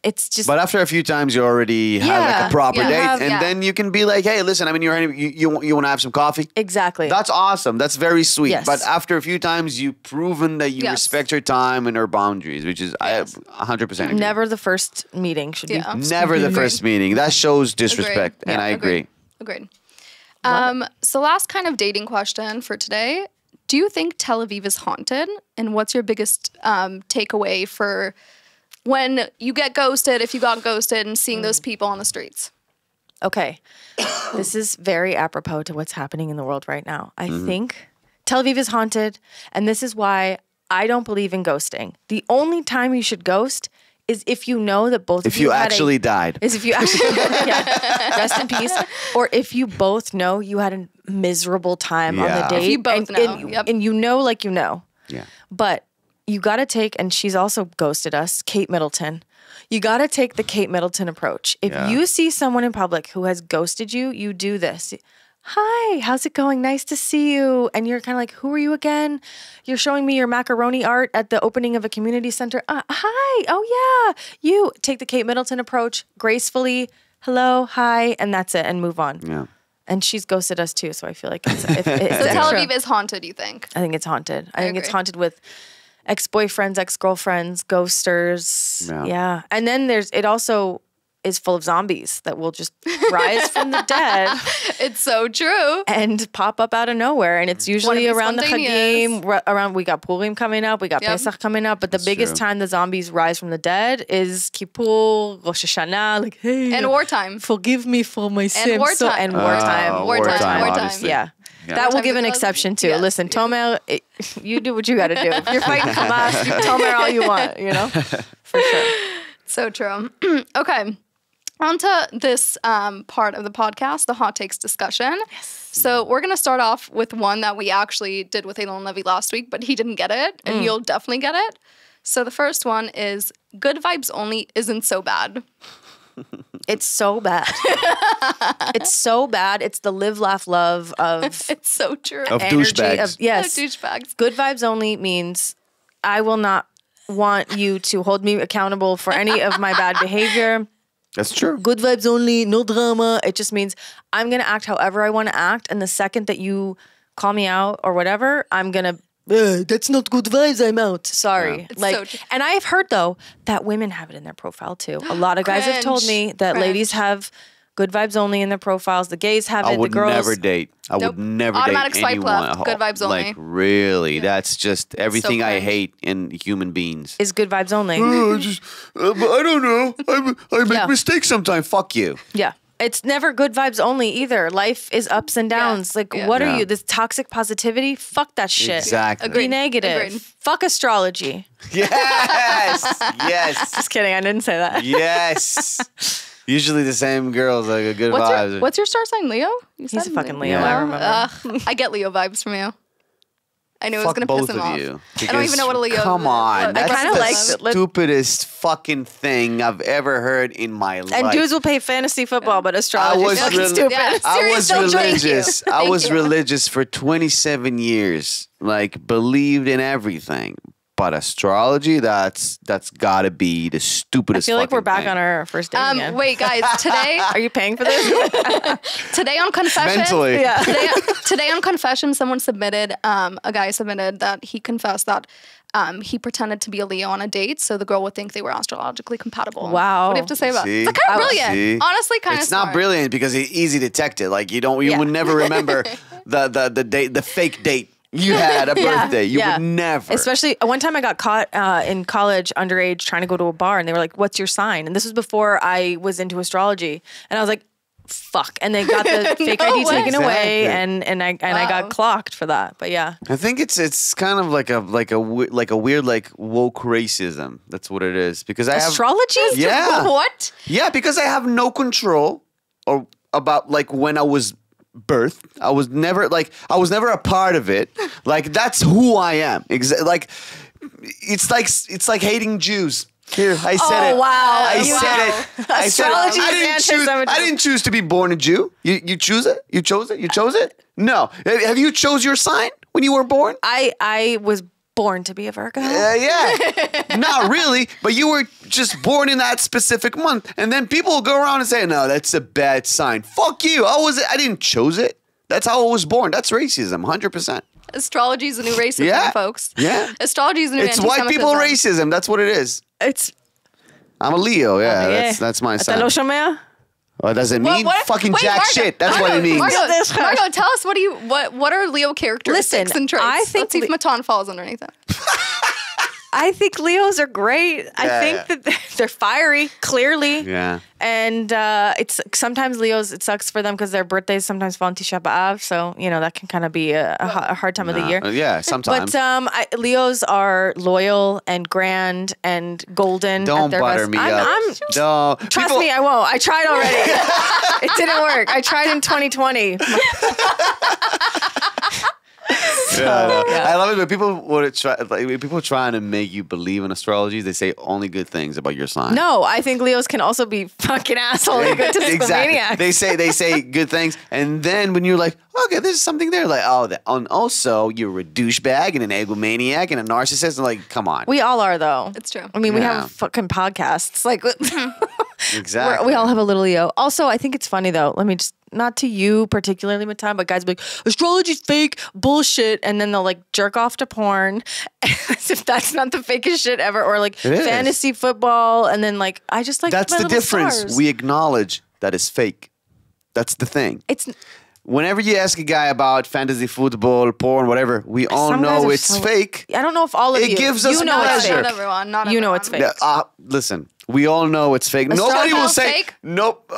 [SPEAKER 3] it's just.
[SPEAKER 4] But after a few times, you already have like a proper date, and then you can be like, "Hey, listen, I'm in your you want to have some coffee?"
[SPEAKER 3] Exactly.
[SPEAKER 4] That's awesome. That's very sweet.
[SPEAKER 3] Yes.
[SPEAKER 4] But after a few times, you've proven that you respect her time and her boundaries, which is I 100% agree.
[SPEAKER 3] Never the first meeting should be.
[SPEAKER 4] Never the first meeting. That shows disrespect, and I agree.
[SPEAKER 2] Agreed. So last kind of dating question for today: do you think Tel Aviv is haunted? And what's your biggest takeaway for when you get ghosted, if you got ghosted, and seeing those people on the streets?
[SPEAKER 3] Okay. This is very apropos to what's happening in the world right now. I think Tel Aviv is haunted, and this is why I don't believe in ghosting. The only time you should ghost is if you know that both of you
[SPEAKER 4] actually died.
[SPEAKER 3] Is if you actually rest in peace. Or if you both know you had a miserable time on the date.
[SPEAKER 2] If you both know.
[SPEAKER 3] And you know like you know.
[SPEAKER 4] Yeah.
[SPEAKER 3] But you got to take, and she's also ghosted us, Kate Middleton. You got to take the Kate Middleton approach. If you see someone in public who has ghosted you, you do this. Hi, how's it going? Nice to see you. And you're kind of like, who are you again? You're showing me your macaroni art at the opening of a community center. Hi, oh yeah. You take the Kate Middleton approach gracefully. Hello, hi, and that's it, and move on.
[SPEAKER 4] Yeah.
[SPEAKER 3] And she's ghosted us too, so I feel like it's
[SPEAKER 2] so Tel Aviv is haunted, you think?
[SPEAKER 3] I think it's haunted. I think it's haunted with ex-boyfriends, ex-girlfriends, ghosters. Yeah. And then it also is full of zombies that will just rise from the dead.
[SPEAKER 2] It's so true.
[SPEAKER 3] And pop up out of nowhere. And it's usually around the Chagim, we got Purim coming up, we got Pesach coming up, but the biggest time the zombies rise from the dead is Kippur, Rosh Hashanah, like, hey.
[SPEAKER 2] And wartime.
[SPEAKER 3] Forgive me for my sins.
[SPEAKER 2] And wartime.
[SPEAKER 3] Wartime. Yeah. That will give an exception too. Listen, Tomer, you do what you got to do. If you're fighting Hamas, you Tomer all you want, For sure.
[SPEAKER 2] So true. Okay. On to this part of the podcast, the hot takes discussion. Yes. So we're going to start off with one that we actually did with Elon Levy last week, but he didn't get it, and you'll definitely get it. So the first one is good vibes only isn't so bad.
[SPEAKER 3] It's so bad. It's so bad. It's the live, laugh, love of
[SPEAKER 2] It's so true.
[SPEAKER 4] Of
[SPEAKER 3] energy
[SPEAKER 4] douchebags.
[SPEAKER 3] of yes.
[SPEAKER 2] Douchebags.
[SPEAKER 3] Good vibes only means I will not want you to hold me accountable for any of my bad behavior.
[SPEAKER 4] That's true.
[SPEAKER 3] Good vibes only, no drama. It just means I'm gonna act however I want to act, and the second that you call me out or whatever, I'm gonna. That's not good vibes. I'm out. Sorry.
[SPEAKER 2] Yeah. It's
[SPEAKER 3] Like,
[SPEAKER 2] so true.
[SPEAKER 3] and I've heard though that women have it in their profile too. A lot of guys have told me that ladies have good vibes only in their profiles. The gays have it.
[SPEAKER 4] I would
[SPEAKER 3] the girls
[SPEAKER 4] never date. I
[SPEAKER 2] Nope.
[SPEAKER 4] would never
[SPEAKER 2] Automatic
[SPEAKER 4] date
[SPEAKER 2] swipe
[SPEAKER 4] anyone.
[SPEAKER 2] left. Good vibes only.
[SPEAKER 4] Like really, that's just everything I
[SPEAKER 2] cringe.
[SPEAKER 4] hate in human beings.
[SPEAKER 3] is good vibes only.
[SPEAKER 4] But I don't know. I make
[SPEAKER 3] Yeah.
[SPEAKER 4] mistakes sometimes. Fuck you.
[SPEAKER 3] Yeah. It's never good vibes only either. Life is ups and downs. Like,
[SPEAKER 2] Yeah.
[SPEAKER 3] what are
[SPEAKER 4] Yeah.
[SPEAKER 3] you? This toxic positivity? Fuck that shit.
[SPEAKER 4] Exactly.
[SPEAKER 2] Agreed.
[SPEAKER 3] Be negative.
[SPEAKER 2] Agreed.
[SPEAKER 3] Fuck astrology.
[SPEAKER 4] Yes. Yes.
[SPEAKER 3] Just kidding. I didn't say that.
[SPEAKER 4] Yes. Usually the same girls, like a good vibes.
[SPEAKER 2] What's your star sign, Leo? You
[SPEAKER 3] He's a
[SPEAKER 2] said
[SPEAKER 3] fucking Leo.
[SPEAKER 4] Yeah.
[SPEAKER 3] I remember.
[SPEAKER 2] I get Leo vibes from you. I knew it was
[SPEAKER 4] Fuck
[SPEAKER 2] going to piss
[SPEAKER 4] both
[SPEAKER 2] him
[SPEAKER 4] of
[SPEAKER 2] off.
[SPEAKER 4] you.
[SPEAKER 2] I don't even know what a Leo is.
[SPEAKER 4] Come on.
[SPEAKER 2] I
[SPEAKER 4] That's
[SPEAKER 3] kinda
[SPEAKER 4] the
[SPEAKER 3] like it.
[SPEAKER 4] stupidest fucking thing I've ever heard in my life.
[SPEAKER 3] And dudes will play fantasy football, but astrology
[SPEAKER 4] I was
[SPEAKER 3] is fucking
[SPEAKER 4] really-
[SPEAKER 3] stupid.
[SPEAKER 2] Yeah.
[SPEAKER 4] I was
[SPEAKER 2] Serious, no, thank
[SPEAKER 4] religious.
[SPEAKER 2] you.
[SPEAKER 4] I
[SPEAKER 2] Thank
[SPEAKER 4] was
[SPEAKER 2] you.
[SPEAKER 4] religious for 27 years. Like believed in everything. But astrology, that's gotta be the
[SPEAKER 3] I
[SPEAKER 4] stupidest.
[SPEAKER 3] feel like we're
[SPEAKER 4] fucking
[SPEAKER 3] back
[SPEAKER 4] thing.
[SPEAKER 3] on our first date again.
[SPEAKER 2] Wait, guys, today
[SPEAKER 3] Are you paying for this?
[SPEAKER 2] today on Confession.
[SPEAKER 4] Mentally.
[SPEAKER 3] Yeah.
[SPEAKER 2] Today on Confession, someone submitted, a guy submitted that he confessed that he pretended to be a Leo on a date so the girl would think they were astrologically compatible.
[SPEAKER 3] Wow.
[SPEAKER 2] What do you have to say about
[SPEAKER 4] See?
[SPEAKER 2] it? It's kind of brilliant.
[SPEAKER 4] See?
[SPEAKER 2] Honestly, kind of
[SPEAKER 4] It's not brilliant because it's easy to detect it. Like you would never remember the date, the fake date you had a birthday. You would never.
[SPEAKER 3] Especially one time I got caught in college underage trying to go to a bar and they were like, "What's your sign?" And this was before I was into astrology. And I was like, fuck. And they got the fake
[SPEAKER 2] No
[SPEAKER 3] ID
[SPEAKER 2] way.
[SPEAKER 3] taken away
[SPEAKER 4] Exactly.
[SPEAKER 3] and I got clocked for that. But yeah.
[SPEAKER 4] I think it's kind of like a weird like woke racism. That's what it is because I have
[SPEAKER 3] Astrology?
[SPEAKER 4] Yeah.
[SPEAKER 2] What?
[SPEAKER 4] Yeah, because I have no control or about like when I was birthed. I was never a part of it. Like that's who I am. Like it's like hating Jews. Here, I said it.
[SPEAKER 3] Wow.
[SPEAKER 4] I said it. I said
[SPEAKER 3] Astrology
[SPEAKER 4] it.
[SPEAKER 3] is anti-Semitism.
[SPEAKER 4] I didn't choose to be born a Jew. You choose it? You chose it? You chose it? No. Have you chose your sign when you were born?
[SPEAKER 3] I was born to be a Virgo.
[SPEAKER 4] Yeah. Not really, but you were just born in that specific month. And then people will go around and say, no, that's a bad sign. Fuck you. I didn't choose it. That's how I was born. That's racism, 100%.
[SPEAKER 2] Astrology is the new racism,
[SPEAKER 4] Yeah.
[SPEAKER 2] folks.
[SPEAKER 4] Yeah.
[SPEAKER 2] Astrology is the new
[SPEAKER 4] It's white people racism. That's what it is.
[SPEAKER 3] It's
[SPEAKER 4] I'm a Leo. Yeah, that's my
[SPEAKER 3] אתה לא
[SPEAKER 4] sign.
[SPEAKER 3] שומע?
[SPEAKER 4] What does it mean?
[SPEAKER 2] What?
[SPEAKER 4] Fucking
[SPEAKER 2] Wait,
[SPEAKER 4] jack
[SPEAKER 2] Margot,
[SPEAKER 4] shit. That's what it means.
[SPEAKER 2] Margot, tell us what are Leo characteristics
[SPEAKER 3] Listen,
[SPEAKER 2] and traits?
[SPEAKER 3] I think
[SPEAKER 2] Let's see if Matan falls underneath it.
[SPEAKER 3] I think Leos are great. I think that they're fiery, clearly.
[SPEAKER 4] Yeah.
[SPEAKER 3] And it's sometimes Leos, it sucks for them because their birthdays sometimes fall on Tisha B'Av. So, that can kind of be a hard time of the year.
[SPEAKER 4] Yeah, sometimes.
[SPEAKER 3] But Leos are loyal and grand and golden.
[SPEAKER 4] Don't
[SPEAKER 3] at their
[SPEAKER 4] butter
[SPEAKER 3] best.
[SPEAKER 4] me up. No.
[SPEAKER 3] Trust me, I won't. I tried already. It didn't work. I tried in 2020.
[SPEAKER 4] I love it when people trying to make you believe in astrology. They say only good things about your sign.
[SPEAKER 3] No, I think Leos can also be fucking assholes and egotistical maniacs.
[SPEAKER 4] They say good things, and then when you're like, okay, there's something there, like and also you're a douchebag and an egomaniac and a narcissist. And like, come on.
[SPEAKER 3] We all are, though.
[SPEAKER 2] It's true.
[SPEAKER 3] I mean, we
[SPEAKER 4] Yeah.
[SPEAKER 3] have fucking podcasts. Like,
[SPEAKER 4] Exactly.
[SPEAKER 3] we all have a little Leo. Also, I think it's funny, though. Let me just, not to you particularly, Matan, but guys be like, astrology's fake, bullshit. And then they'll like jerk off to porn as if that's not the fakest shit ever. Or like
[SPEAKER 4] It is.
[SPEAKER 3] fantasy football. And then like, I just like
[SPEAKER 4] That's
[SPEAKER 3] my
[SPEAKER 4] the
[SPEAKER 3] little
[SPEAKER 4] difference.
[SPEAKER 3] stars.
[SPEAKER 4] We acknowledge that it's fake. That's the thing.
[SPEAKER 3] It's
[SPEAKER 4] Whenever you ask a guy about fantasy football, porn, whatever, we all
[SPEAKER 3] Some guys
[SPEAKER 4] know
[SPEAKER 3] are
[SPEAKER 4] it's
[SPEAKER 3] so-
[SPEAKER 4] fake.
[SPEAKER 3] I don't know if all of
[SPEAKER 4] It
[SPEAKER 3] you.
[SPEAKER 4] gives us
[SPEAKER 3] you know it's
[SPEAKER 4] pleasure.
[SPEAKER 3] fake.
[SPEAKER 2] Not everyone. Not
[SPEAKER 3] You know
[SPEAKER 2] everyone.
[SPEAKER 3] it's fake.
[SPEAKER 4] Listen, we all know it's fake. Nobody will say
[SPEAKER 2] fake?
[SPEAKER 4] nope.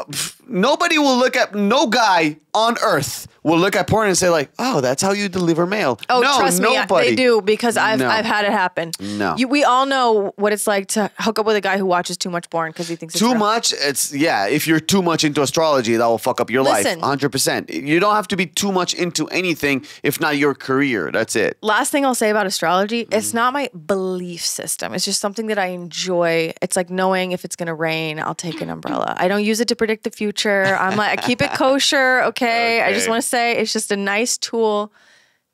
[SPEAKER 4] Nobody will look at no guy on earth will look at porn and say like, "Oh, that's how you deliver mail."
[SPEAKER 3] Oh,
[SPEAKER 4] no,
[SPEAKER 3] trust
[SPEAKER 4] nobody.
[SPEAKER 3] me, they do because I've had it happen.
[SPEAKER 4] No,
[SPEAKER 3] we all know what it's like to hook up with a guy who watches too much porn because he thinks it's
[SPEAKER 4] too
[SPEAKER 3] real.
[SPEAKER 4] much. It's if you're too much into astrology, that will fuck up your life. 100%. You don't have to be too much into anything if not your career. That's it.
[SPEAKER 3] Last thing I'll say about astrology, it's not my belief system. It's just something that I enjoy. It's like knowing if it's going to rain, I'll take an umbrella. I don't use it to predict the future. I keep it kosher, okay? I just want to say it's just a nice tool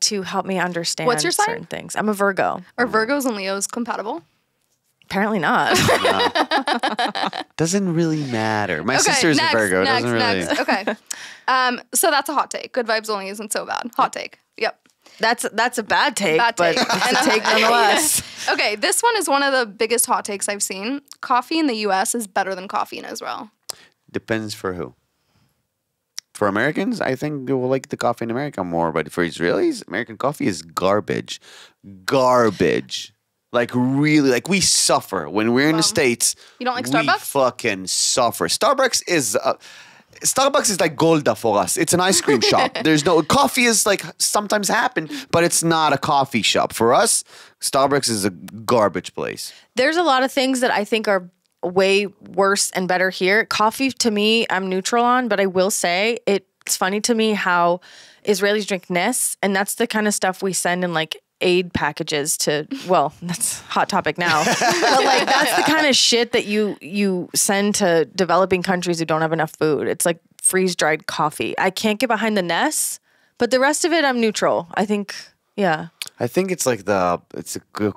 [SPEAKER 3] to help me understand
[SPEAKER 2] What's your sign?
[SPEAKER 3] certain things. I'm a Virgo.
[SPEAKER 2] Are Virgos and Leos compatible?
[SPEAKER 3] Apparently not.
[SPEAKER 4] Doesn't really matter. My sister's a Virgo.
[SPEAKER 2] Next. Okay. So that's a hot take. Good vibes only isn't so bad. Hot take. Yep.
[SPEAKER 3] That's a bad take, but
[SPEAKER 2] take.
[SPEAKER 3] it's a take nonetheless.
[SPEAKER 2] Okay, this one is one of the biggest hot takes I've seen. Coffee in the U.S. is better than coffee in Israel.
[SPEAKER 4] Depends for who. For Americans, I think they will like the coffee in America more. But for Israelis, American coffee is garbage. Garbage. Like really, like we suffer when we're in the States.
[SPEAKER 2] You don't like Starbucks?
[SPEAKER 4] We fucking suffer. Starbucks is like Golda for us. It's an ice cream shop. There's no coffee is like sometimes happen, but it's not a coffee shop. For us, Starbucks is a garbage place.
[SPEAKER 3] There's a lot of things that I think are way worse and better here. Coffee to me, I'm neutral on, but I will say it's funny to me how Israelis drink Ness, and that's the kind of stuff we send in like aid packages to, well, that's hot topic now. But like that's the kind of shit that you send to developing countries who don't have enough food. It's like freeze-dried coffee. I can't get behind the Ness, but the rest of it I'm neutral. I think, yeah.
[SPEAKER 4] I think it's like the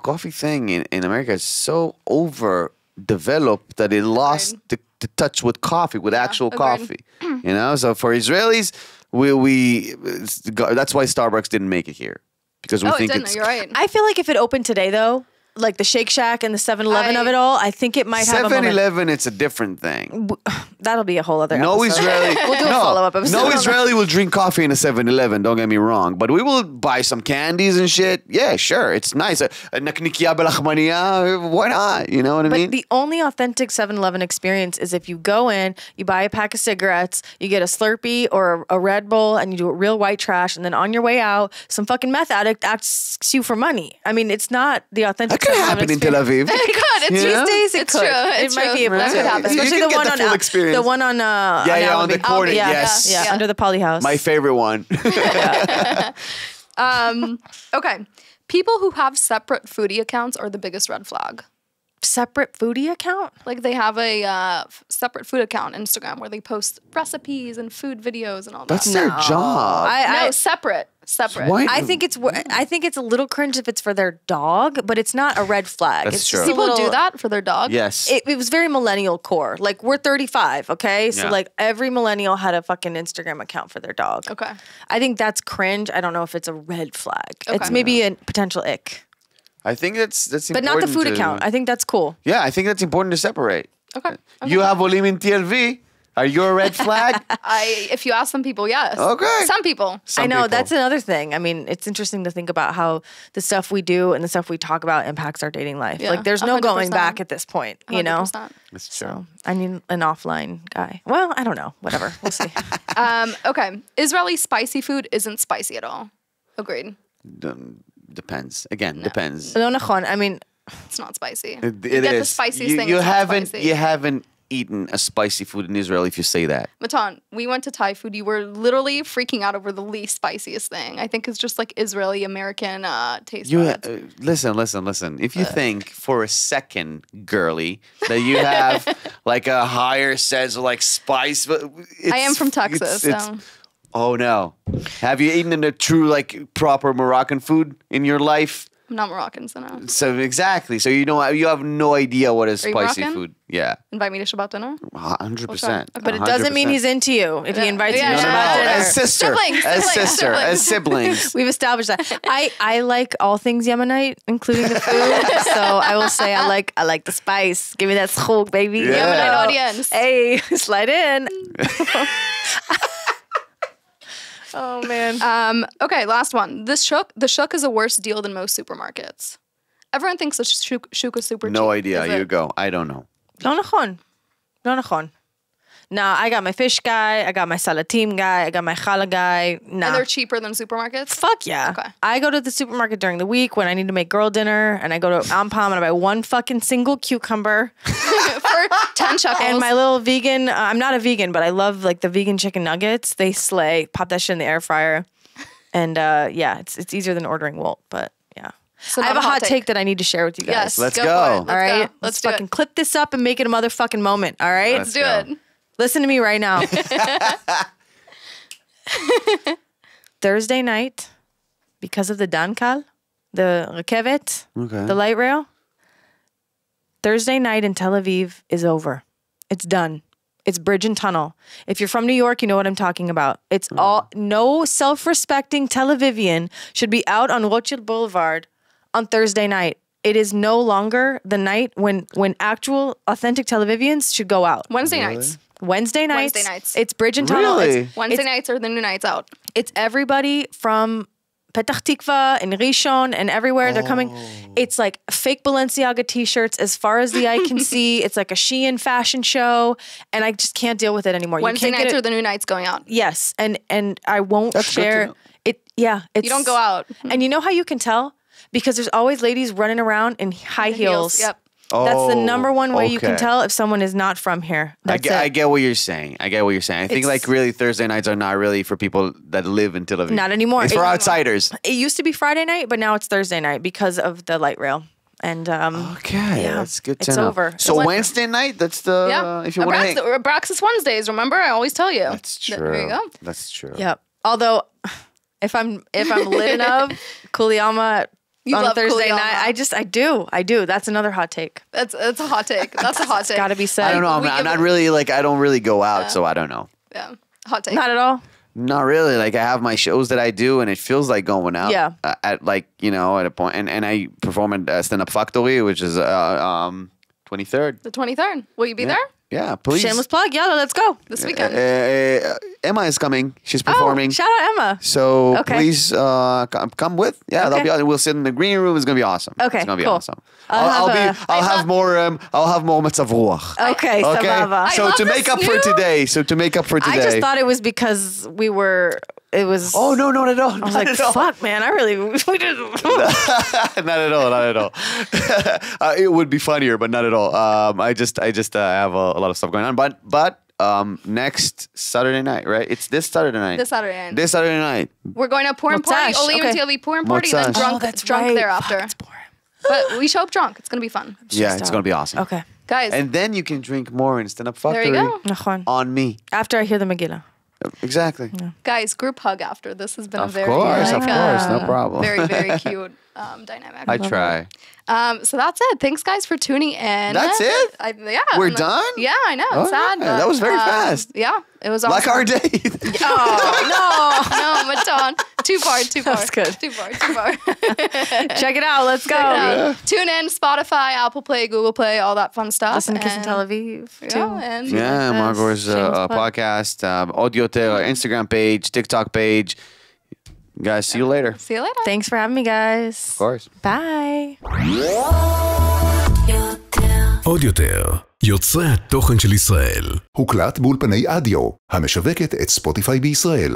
[SPEAKER 4] coffee thing in America is so overdeveloped that it lost the touch with coffee, with actual coffee. You know? So for Israelis, that's why Starbucks didn't make it here. Because we think it's...
[SPEAKER 2] You're right.
[SPEAKER 3] I feel like if it opened today, though, like the Shake Shack and the 7-Eleven of it all, I think it might have a moment.
[SPEAKER 4] 7-Eleven, it's a different thing.
[SPEAKER 3] That'll be a whole other
[SPEAKER 4] No
[SPEAKER 3] episode.
[SPEAKER 4] Israeli...
[SPEAKER 3] We'll do a follow-up episode.
[SPEAKER 4] No Israeli will drink coffee in a 7-Eleven, don't get me wrong. But we will buy some candies and shit. Yeah, sure, it's nice. Naknikia belachmania, why not? You know what I mean?
[SPEAKER 3] But the only authentic 7-Eleven experience is if you go in, you buy a pack of cigarettes, you get a Slurpee or a Red Bull, and you do it real white trash, and then on your way out, some fucking meth addict asks you for money. I mean, it's not the authentic 7-Eleven
[SPEAKER 4] experience. Happen in Tel Aviv.
[SPEAKER 2] It could.
[SPEAKER 3] These days it
[SPEAKER 2] it's
[SPEAKER 3] could.
[SPEAKER 2] True.
[SPEAKER 3] It might be able to happen. Especially
[SPEAKER 4] the one on
[SPEAKER 3] the one on
[SPEAKER 4] on the corner. Yes.
[SPEAKER 3] Yeah, under the Poly House.
[SPEAKER 4] My favorite one.
[SPEAKER 2] Okay. People who have separate foodie accounts are the biggest red flag.
[SPEAKER 3] Separate foodie account?
[SPEAKER 2] Like they have a separate food account on Instagram where they post recipes and food videos and all that.
[SPEAKER 4] That's their job.
[SPEAKER 2] No, separate.
[SPEAKER 3] I think it's a little cringe if it's for their dog, but it's not a red flag.
[SPEAKER 4] That's
[SPEAKER 3] it's
[SPEAKER 4] true.
[SPEAKER 2] People do that for their dog?
[SPEAKER 4] Yes.
[SPEAKER 3] It was very millennial core. Like we're 35, okay? So
[SPEAKER 4] Yeah.
[SPEAKER 3] like every millennial had a fucking Instagram account for their dog.
[SPEAKER 2] Okay.
[SPEAKER 3] I think that's cringe. I don't know if it's a red flag.
[SPEAKER 2] Okay.
[SPEAKER 3] It's maybe a potential ick.
[SPEAKER 4] I think that's important.
[SPEAKER 3] But not the food account. I think that's cool.
[SPEAKER 4] Yeah, I think that's important to separate.
[SPEAKER 2] Okay.
[SPEAKER 4] You have Olim in TLV. Are you a red flag?
[SPEAKER 2] If you ask some people, yes.
[SPEAKER 4] Okay.
[SPEAKER 2] Some people.
[SPEAKER 3] I know, that's another thing. I mean, it's interesting to think about how the stuff we do and the stuff we talk about impacts our dating life.
[SPEAKER 2] Yeah,
[SPEAKER 3] like there's no going
[SPEAKER 2] 100%.
[SPEAKER 3] back at this point, you know?
[SPEAKER 2] 100%.
[SPEAKER 4] That's true.
[SPEAKER 3] So I need an offline guy. Well, I don't know. Whatever. We'll see.
[SPEAKER 2] Okay. Israeli spicy food isn't spicy at all. Agreed.
[SPEAKER 4] Depends. Again, depends.
[SPEAKER 3] No, nachon. I mean,
[SPEAKER 2] It's not spicy.
[SPEAKER 4] It
[SPEAKER 2] you get the
[SPEAKER 4] is.
[SPEAKER 2] spiciest thing.
[SPEAKER 4] You
[SPEAKER 2] it's not
[SPEAKER 4] haven't.
[SPEAKER 2] spicy.
[SPEAKER 4] You haven't eaten a spicy food in Israel if you say that.
[SPEAKER 2] Matan, we went to Thai food. You were literally freaking out over the least spiciest thing. I think it's just like Israeli American taste buds.
[SPEAKER 4] Listen. If you think for a second, girly, that you have like a higher sense of like spice,
[SPEAKER 2] I am from Texas, so.
[SPEAKER 4] Oh no! Have you eaten a true like proper Moroccan food in your life?
[SPEAKER 2] I'm not Moroccan, so no.
[SPEAKER 4] So exactly. So you have no idea what is
[SPEAKER 2] Are you
[SPEAKER 4] spicy
[SPEAKER 2] Moroccan?
[SPEAKER 4] food. Yeah.
[SPEAKER 2] Invite me to Shabbat dinner?
[SPEAKER 4] 100%.
[SPEAKER 3] but it doesn't mean he's into you if he invites you to
[SPEAKER 2] Yeah.
[SPEAKER 3] Shabbat dinner.
[SPEAKER 4] As sister. As siblings.
[SPEAKER 3] We've established that. I like all things Yemenite, including the food. So I will say I like the spice. Give me that schok, baby.
[SPEAKER 4] Yeah.
[SPEAKER 2] Yemenite audience.
[SPEAKER 3] Hey, slide in. Oh man.
[SPEAKER 2] Okay, last one. The shuk is a worse deal than most supermarkets. Everyone thinks the shuk is super cheap.
[SPEAKER 4] No idea.
[SPEAKER 2] Is it?
[SPEAKER 4] You go. I don't know.
[SPEAKER 3] No nachon. Nah, I got my fish guy, I got my salatim guy, I got my challah guy. Nah.
[SPEAKER 2] And they're cheaper than supermarkets?
[SPEAKER 3] Fuck yeah.
[SPEAKER 2] Okay.
[SPEAKER 3] I go to the supermarket during the week when I need to make girl dinner, and I go to Ampam and I buy one fucking single cucumber.
[SPEAKER 2] For 10 shekels.
[SPEAKER 3] And my little vegan, I'm not a vegan, but I love like the vegan chicken nuggets. They slay. Pop that shit in the air fryer. And yeah, it's easier than ordering Wolt, but yeah.
[SPEAKER 2] So
[SPEAKER 3] I have a hot take that I need to share with you guys.
[SPEAKER 2] Yes,
[SPEAKER 4] Let's
[SPEAKER 2] go.
[SPEAKER 4] go.
[SPEAKER 2] For it.
[SPEAKER 3] All right?
[SPEAKER 2] Let's
[SPEAKER 3] fucking clip this up and make it a motherfucking moment. All right?
[SPEAKER 2] Let's do it.
[SPEAKER 3] Listen to me right now. Thursday night, because of the Dankal, the Rekevet, the light rail, Thursday night in Tel Aviv is over. It's done. It's bridge and tunnel. If you're from New York, you know what I'm talking about. It's all, no self-respecting Tel Avivian should be out on Rothschild Boulevard on Thursday night. It is no longer the night when actual authentic Tel Avivians should go out.
[SPEAKER 2] Wednesday nights.
[SPEAKER 3] Wednesday nights. It's bridge and tunnel.
[SPEAKER 4] Really?
[SPEAKER 2] Wednesday nights are the new nights out.
[SPEAKER 3] It's everybody from Petach Tikva and Rishon and everywhere. They're coming. It's like fake Balenciaga t-shirts as far as the eye can see. It's like a Shein fashion show, and I just can't deal with it anymore.
[SPEAKER 2] Wednesday nights are the new nights going out.
[SPEAKER 3] Yes, and I won't share it. Yeah,
[SPEAKER 2] you don't go out.
[SPEAKER 3] And you know how you can tell? Because there's always ladies running around in high heels.
[SPEAKER 2] Yep.
[SPEAKER 3] That's the number one way you can tell if someone is not from here.
[SPEAKER 4] I get what you're saying. I think like really Thursday nights are not really for people that live in Tel Aviv.
[SPEAKER 3] Not anymore.
[SPEAKER 4] It's for outsiders.
[SPEAKER 3] It used to be Friday night, but now it's Thursday night because of the light rail. And
[SPEAKER 4] that's good to know.
[SPEAKER 3] It's over.
[SPEAKER 4] So Wednesday night, that's the if you want to hang.
[SPEAKER 2] Abraxas Wednesdays, remember? I always tell you.
[SPEAKER 4] That's true.
[SPEAKER 2] There you go.
[SPEAKER 4] That's true.
[SPEAKER 3] Yep. Although if I'm lit enough, Kuliyama on a Thursday night, I do. That's another hot take.
[SPEAKER 2] That's a hot take. That's a hot take.
[SPEAKER 3] Gotta be said.
[SPEAKER 4] I don't know. I'm not really like, I don't really go out, so I don't know.
[SPEAKER 2] Yeah. Hot take.
[SPEAKER 3] Not at all.
[SPEAKER 4] Not really. Like I have my shows that I do, and it feels like going out.
[SPEAKER 3] Yeah.
[SPEAKER 4] At like, you know, at a point, and I perform at Stand Up Factory, which is 23rd.
[SPEAKER 2] The 23rd. Will you be there?
[SPEAKER 4] Yeah, please.
[SPEAKER 3] Shameless plug. Yeah, let's go.
[SPEAKER 2] This weekend.
[SPEAKER 4] Emma is coming. She's performing.
[SPEAKER 3] Oh, shout out Emma.
[SPEAKER 4] So please come with. Yeah, that'll be. We'll sit in the green room. It's gonna be awesome.
[SPEAKER 3] Okay,
[SPEAKER 4] it's gonna be
[SPEAKER 3] cool.
[SPEAKER 4] awesome. I'll have more matzav ruach.
[SPEAKER 3] Okay, sabava.
[SPEAKER 4] So to make up for today.
[SPEAKER 3] I just thought it was because we were. It was.
[SPEAKER 4] Oh no, not at all.
[SPEAKER 3] I was like, fuck, man. I really. We didn't.
[SPEAKER 4] Not at all. It would be funnier, but not at all. I just have a lot of stuff going on. But next Saturday night, right? It's this Saturday night.
[SPEAKER 2] This Saturday night. We're going to Purim party. Olim and TLV Purim party. And then drunk thereafter.
[SPEAKER 3] It's boring.
[SPEAKER 2] But we show up drunk. It's gonna be fun.
[SPEAKER 4] Yeah, it's gonna be awesome.
[SPEAKER 3] Okay,
[SPEAKER 2] guys.
[SPEAKER 4] And then you can drink more and stand up factory.
[SPEAKER 2] There you go.
[SPEAKER 4] On me.
[SPEAKER 3] After I hear the Megillah.
[SPEAKER 4] Exactly.
[SPEAKER 2] Yeah. Guys, group hug after. This has been
[SPEAKER 4] of course, no problem.
[SPEAKER 2] Very, very cute dynamic.
[SPEAKER 4] I try.
[SPEAKER 2] So that's it. Thanks, guys, for tuning in.
[SPEAKER 4] That's it?
[SPEAKER 2] Yeah.
[SPEAKER 4] We're done?
[SPEAKER 2] Yeah, I know. Sad.
[SPEAKER 4] Yeah, that was very fast.
[SPEAKER 2] Yeah, it was awesome.
[SPEAKER 4] Like our date.
[SPEAKER 2] No, Matan. Too far.
[SPEAKER 3] That's good.
[SPEAKER 2] Too far.
[SPEAKER 3] Check it out. Let's go.
[SPEAKER 2] Yeah. Tune in, Spotify, Apple Play, Google Play, all that fun stuff.
[SPEAKER 3] Listen to Kiss in Tel Aviv, too.
[SPEAKER 4] Yeah, Margot's podcast, Audio Tail, Instagram page, TikTok page. Guys, see you later.
[SPEAKER 3] Thanks for having me, guys.
[SPEAKER 4] Of course.
[SPEAKER 3] Bye.
[SPEAKER 1] עוד יותר, יוצרי התוכן של ישראל.
[SPEAKER 5] הוקלט באולפני אדיו, המשווקת את ספוטיפיי בישראל.